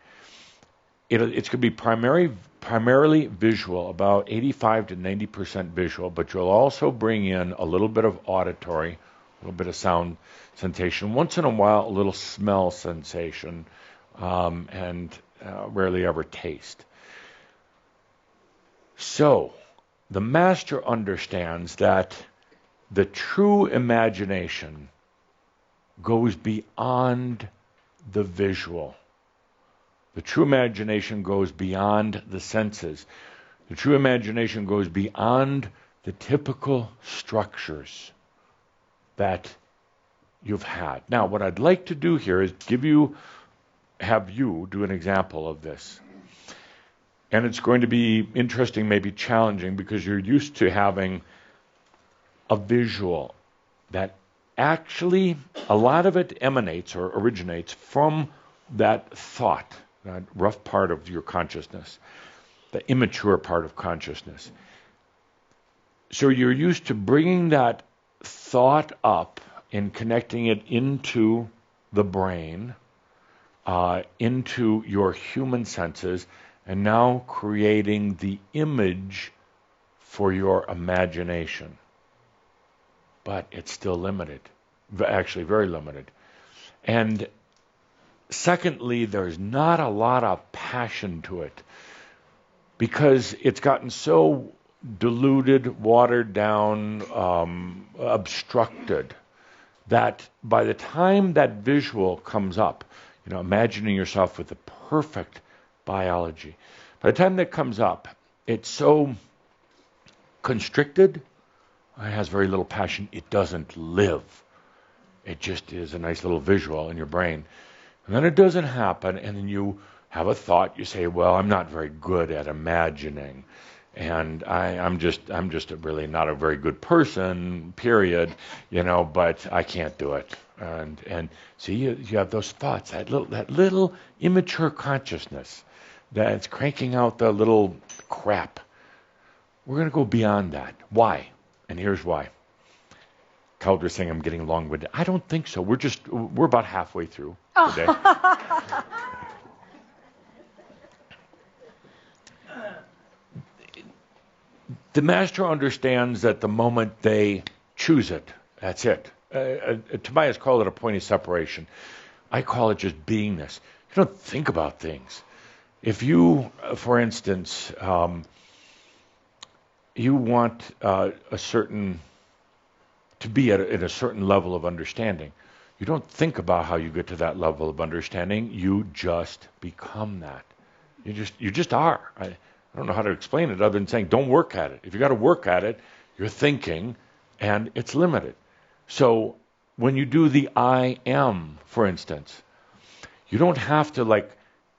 It's going to be primarily visual, about 85 to 90% visual, but you'll also bring in a little bit of auditory, a little bit of sound sensation, once in a while a little smell sensation, and rarely ever taste. So, the master understands that the true imagination goes beyond the visual. The true imagination goes beyond the senses. The true imagination goes beyond the typical structures that you've had. Now, what I'd like to do here is have you do an example of this. And it's going to be interesting, maybe challenging, because you're used to having a visual that actually, a lot of it emanates or originates from that thought, that rough part of your consciousness, the immature part of consciousness. So you're used to bringing that thought up and connecting it into the brain, into your human senses, and now creating the image for your imagination. But it's still limited, actually very limited. And secondly, there's not a lot of passion to it because it's gotten so diluted, watered down, obstructed, that by the time that visual comes up, imagining yourself with the perfect biology, by the time that comes up, it's so constricted, it has very little passion, it doesn't live. It just is a nice little visual in your brain. And then it doesn't happen, and then you have a thought, you say, well, I'm not very good at imagining. And I'm just really not a very good person, period, but I can't do it. And see, you have those thoughts, that little immature consciousness that's cranking out the little crap. We're going to go beyond that. Why? And here's why. Calder's saying I'm getting long-winded. I don't think so. We're about halfway through today. The master understands that the moment they choose it, that's it. Tobias called it a point of separation. I call it just beingness. You don't think about things. If you, for instance, you want to be at a certain level of understanding, you don't think about how you get to that level of understanding. You just become that. You just are. I don't know how to explain it other than saying don't work at it. If you got to work at it, you're thinking, and it's limited. So when you do the I am, for instance, you don't have to like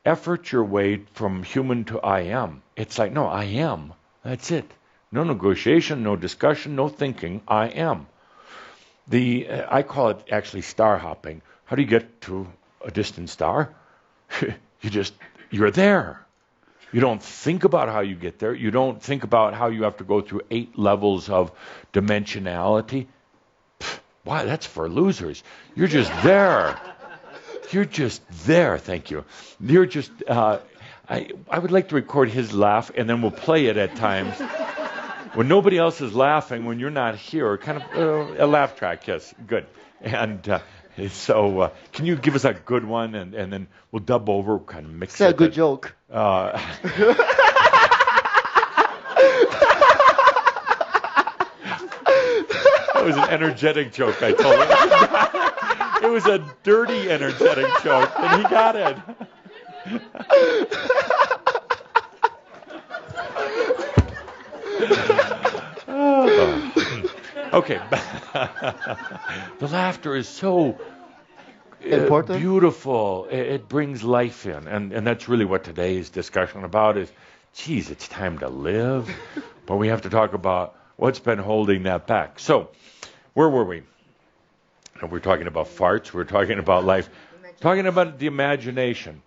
effort your way from human to I am. It's like, no, I am. That's it. No negotiation, no discussion, no thinking. I am. I call it actually star hopping. How do you get to a distant star? You're there. You don't think about how you get there. You don't think about how you have to go through 8 levels of dimensionality. Why? That's for losers. You're just there. You're just there. Thank you. You're just. I would like to record his laugh, and then we'll play it at times when nobody else is laughing. When you're not here, kind of a laugh track. Yes, good. And so, can you give us a good one, and then we'll dub over, kind of mix it. It's a good joke. That was an energetic joke, I told him. It was a dirty, energetic joke, and he got it. Okay. The laughter is so important, beautiful. It brings life in, and that's really what today's discussion about is. Geez, it's time to live, but we have to talk about what's been holding that back. So, where were we? We're talking about farts. We're talking about life. Talking about the imagination.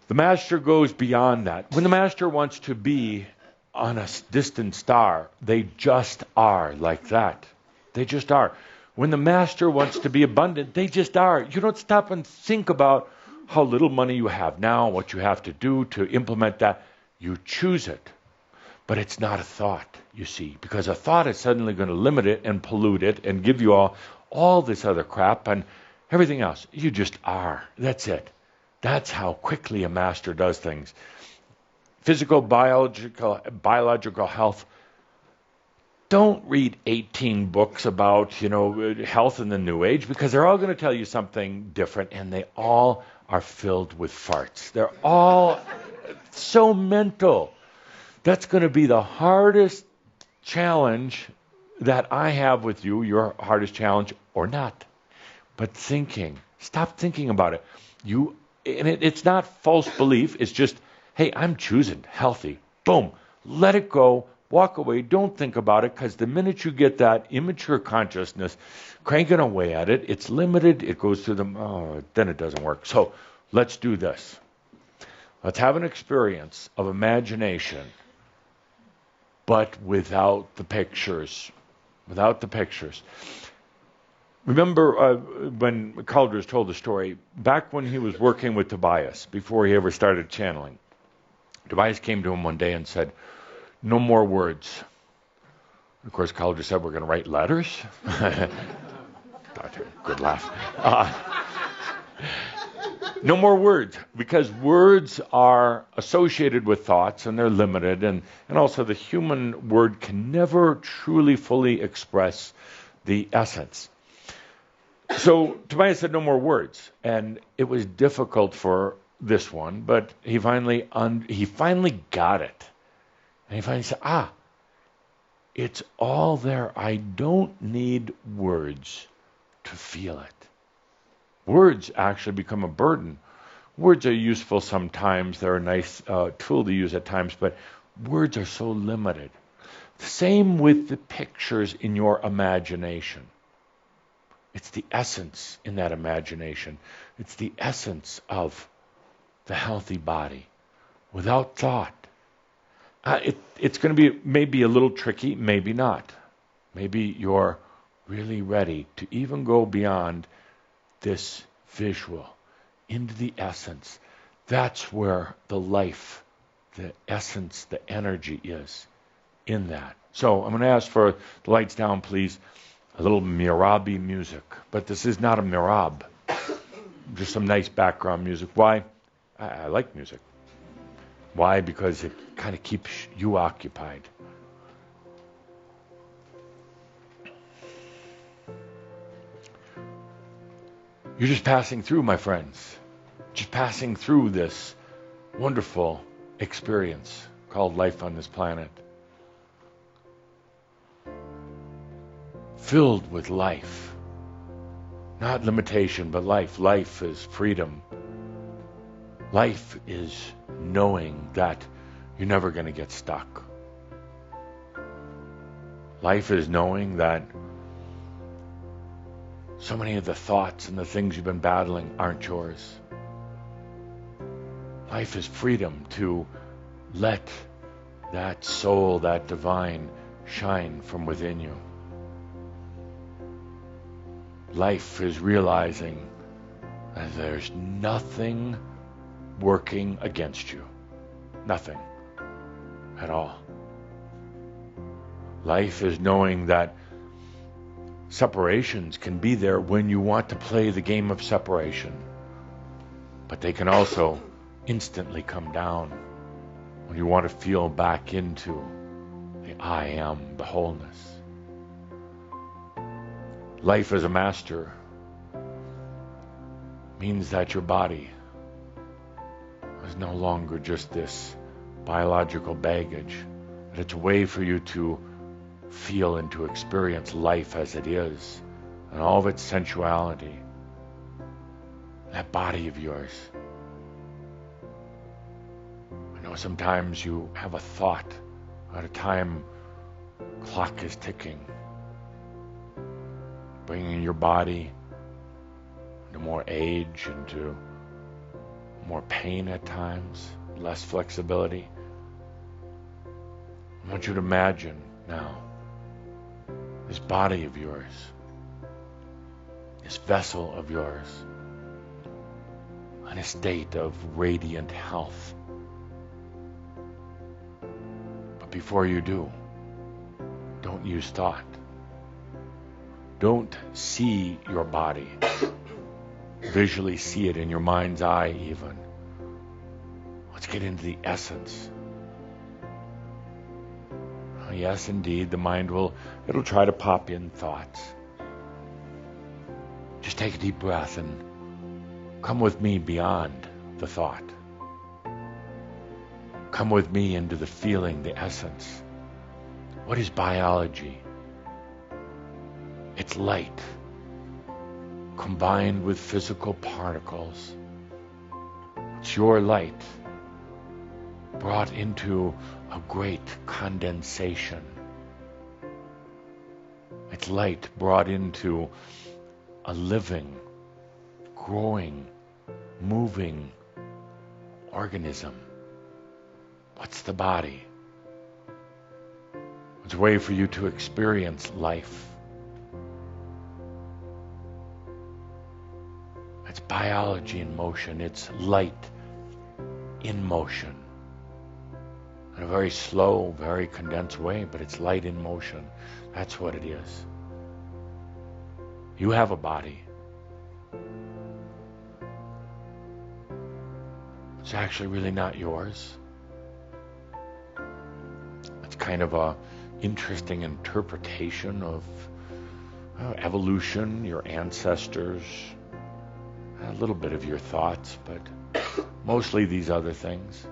The master goes beyond that. When the master wants to be on a distant star, they just are like that. They just are. When the master wants to be abundant, they just are. You don't stop and think about how little money you have now, what you have to do to implement that. You choose it. But it's not a thought, you see, because a thought is suddenly going to limit it and pollute it and give you all this other crap and everything else. You just are. That's it. That's how quickly a master does things. Physical, biological health. Don't read 18 books about, health in the New Age, because they're all going to tell you something different, and they all are filled with farts. They're all so mental. That's going to be the hardest challenge that I have with you, your hardest challenge or not. But thinking. Stop thinking about it. It's not false belief. It's just, hey, I'm choosing healthy. Boom. Let it go. Walk away. Don't think about it, because the minute you get that immature consciousness cranking away at it, it's limited. It goes through then it doesn't work. So let's do this. Let's have an experience of imagination, but without the pictures. Without the pictures. Remember when Caulders told the story, back when he was working with Tobias, before he ever started channeling, Tobias came to him one day and said, no more words. Of course, Caulders said, we're going to write letters? Good laugh. No more words, because words are associated with thoughts and they're limited, and also the human word can never truly fully express the essence. So Tobias said no more words, and it was difficult for this one, but he finally got it. And he finally said, it's all there. I don't need words to feel it. Words actually become a burden. Words are useful sometimes. They're a nice tool to use at times, but words are so limited. Same with the pictures in your imagination. It's the essence in that imagination. It's the essence of the healthy body without thought. It's going to be maybe a little tricky, maybe not. Maybe you're really ready to even go beyond this visual into the essence. That's where the life, the essence, the energy is in that. So I'm going to ask for the lights down, please. A little mirabi music, but this is not a mirab. Just some nice background music. Why? I like music. Why? Because it kind of keeps you occupied. You're just passing through, my friends. Just passing through this wonderful experience called life on this planet. Filled with life. Not limitation, but life. Life is freedom. Life is knowing that you're never going to get stuck. Life is knowing that so many of the thoughts and the things you've been battling aren't yours. Life is freedom to let that soul, that divine, shine from within you. Life is realizing that there's nothing working against you. Nothing at all. Life is knowing that separations can be there when you want to play the game of separation, but they can also instantly come down when you want to feel back into the I am, the wholeness. Life as a master means that your body is no longer just this biological baggage, but it's a way for you to feel and to experience life as it is and all of its sensuality. That body of yours. I know sometimes you have a thought at a time clock is ticking, bringing your body into more age, into more pain at times, less flexibility. I want you to imagine now this body of yours, this vessel of yours, in a state of radiant health. But before you do, don't use thought. Don't see your body. Visually see it in your mind's eye even. Let's get into the essence. Oh, yes, indeed, the mind it'll try to pop in thoughts. Just take a deep breath and come with me beyond the thought. Come with me into the feeling, the essence. What is biology? It's light combined with physical particles. It's your light brought into a great condensation. It's light brought into a living, growing, moving organism. What's the body? It's a way for you to experience life. It's biology in motion. It's light in motion. In a very slow, very condensed way, but it's light in motion. That's what it is. You have a body. It's actually really not yours. It's kind of a interesting interpretation of evolution, your ancestors, a little bit of your thoughts, but mostly these other things.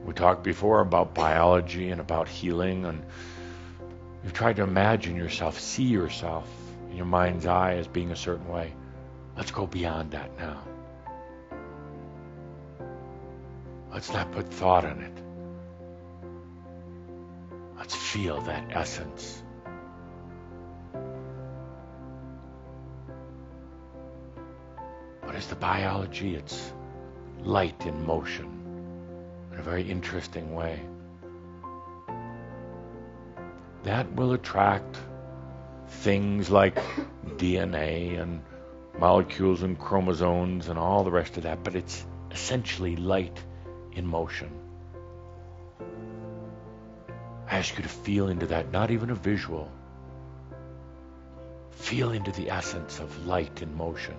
We talked before about biology and about healing, and you've tried to imagine yourself, see yourself in your mind's eye as being a certain way. Let's go beyond that now. Let's not put thought in it. Let's feel that essence. What is the biology? It's light in motion in a very interesting way. That will attract things like DNA and molecules and chromosomes and all the rest of that, but it's essentially light in motion. I ask you to feel into that, not even a visual. Feel into the essence of light in motion.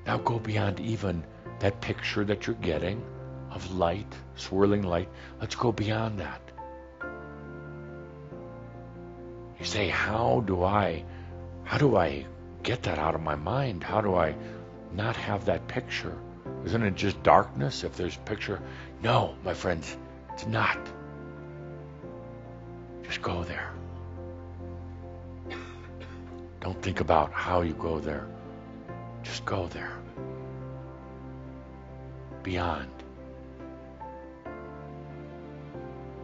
Now go beyond even that picture that you're getting of light, swirling light. Let's go beyond that. You say, how do I get that out of my mind? How do I not have that picture? Isn't it just darkness if there's a picture? No, my friends, it's not. Just go there. Don't think about how you go there. Just go there. Beyond.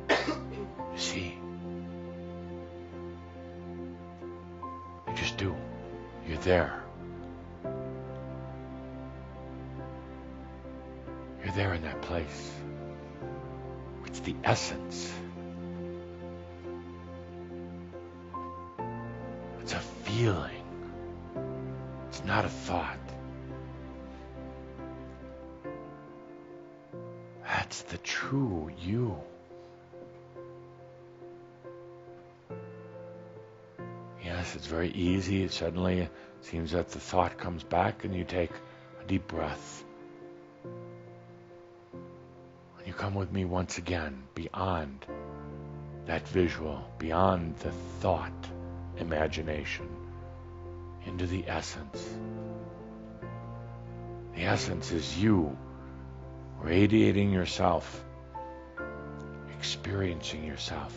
You see? You just do. You're there. You're there in that place. It's the essence. It's a feeling. It's not a thought. That's the true you. Yes, it's very easy. Suddenly it seems that the thought comes back and you take a deep breath. And you come with me once again beyond that visual, beyond the thought, imagination, into the essence. The essence is you, radiating yourself, experiencing yourself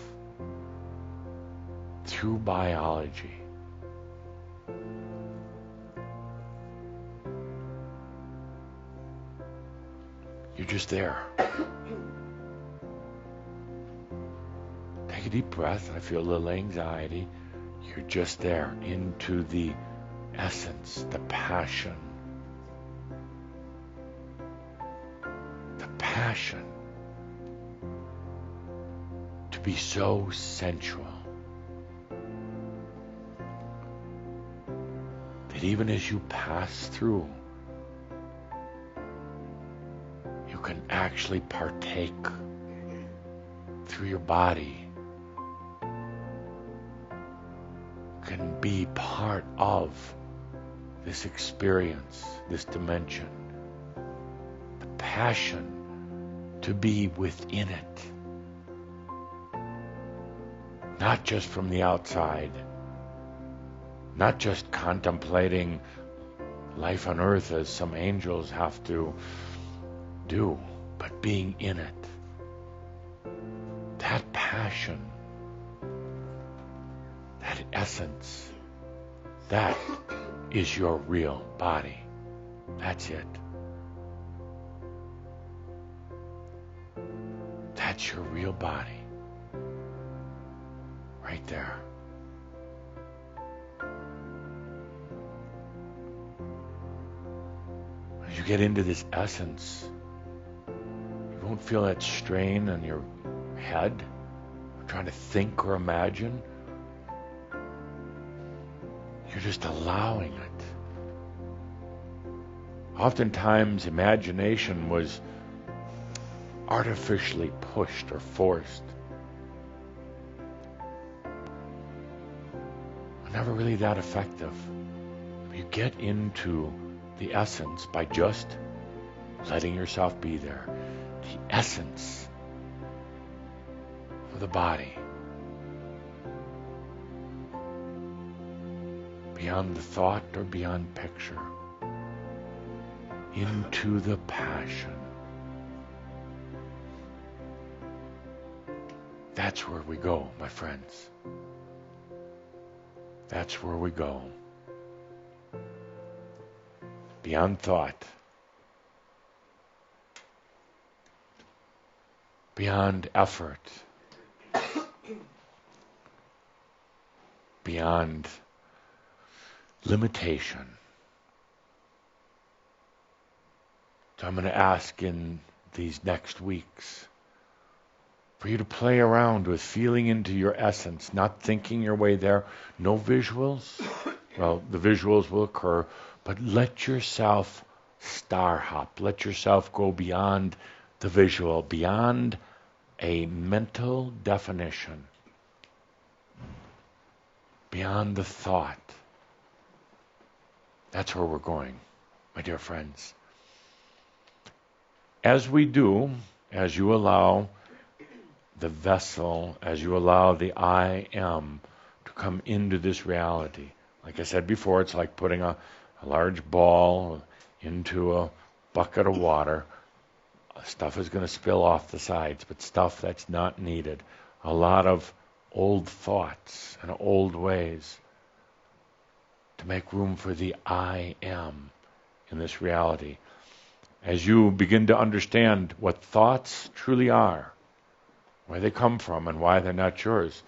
through biology. You're just there. Take a deep breath. I feel a little anxiety. You're just there, into the essence, the passion. The passion to be so sensual that even as you pass through, you can actually partake through your body, can be part of this experience, this dimension. The passion to be within it. Not just from the outside. Not just contemplating life on earth as some angels have to do, but being in it. That passion, that essence, that is your real body. That's it. That's your real body. Right there. As you get into this essence, you won't feel that strain on your head, trying to think or imagine. You're just allowing it. Oftentimes, imagination was artificially pushed or forced. Never really that effective. You get into the essence by just letting yourself be there. The essence of the body. Beyond the thought or beyond picture. Into the passion. That's where we go, my friends. That's where we go. Beyond thought. Beyond effort. Beyond limitation. So I'm going to ask in these next weeks for you to play around with feeling into your essence, not thinking your way there. No visuals. Well, the visuals will occur, but let yourself star hop. Let yourself go beyond the visual, beyond a mental definition, beyond the thought. That's where we're going, my dear friends. As we do, as you allow the vessel, as you allow the I am to come into this reality. Like I said before, it's like putting a large ball into a bucket of water. Stuff is going to spill off the sides, but stuff that's not needed. A lot of old thoughts and old ways, to make room for the I am in this reality. As you begin to understand what thoughts truly are, where they come from and why they're not yours,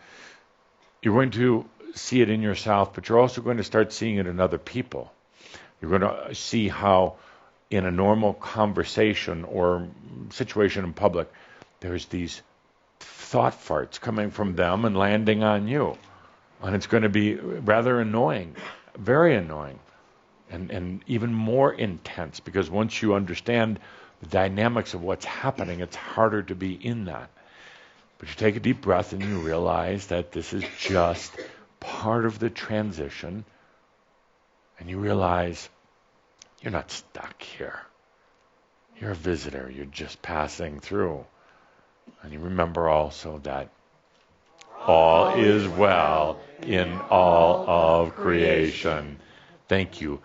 you're going to see it in yourself, but you're also going to start seeing it in other people. You're going to see how in a normal conversation or situation in public, there's these thought farts coming from them and landing on you. And it's going to be rather annoying, very annoying, and even more intense, because once you understand the dynamics of what's happening, it's harder to be in that. But you take a deep breath and you realize that this is just part of the transition, and you realize you're not stuck here. You're a visitor. You're just passing through. And you remember also that all is well in all of creation. Thank you.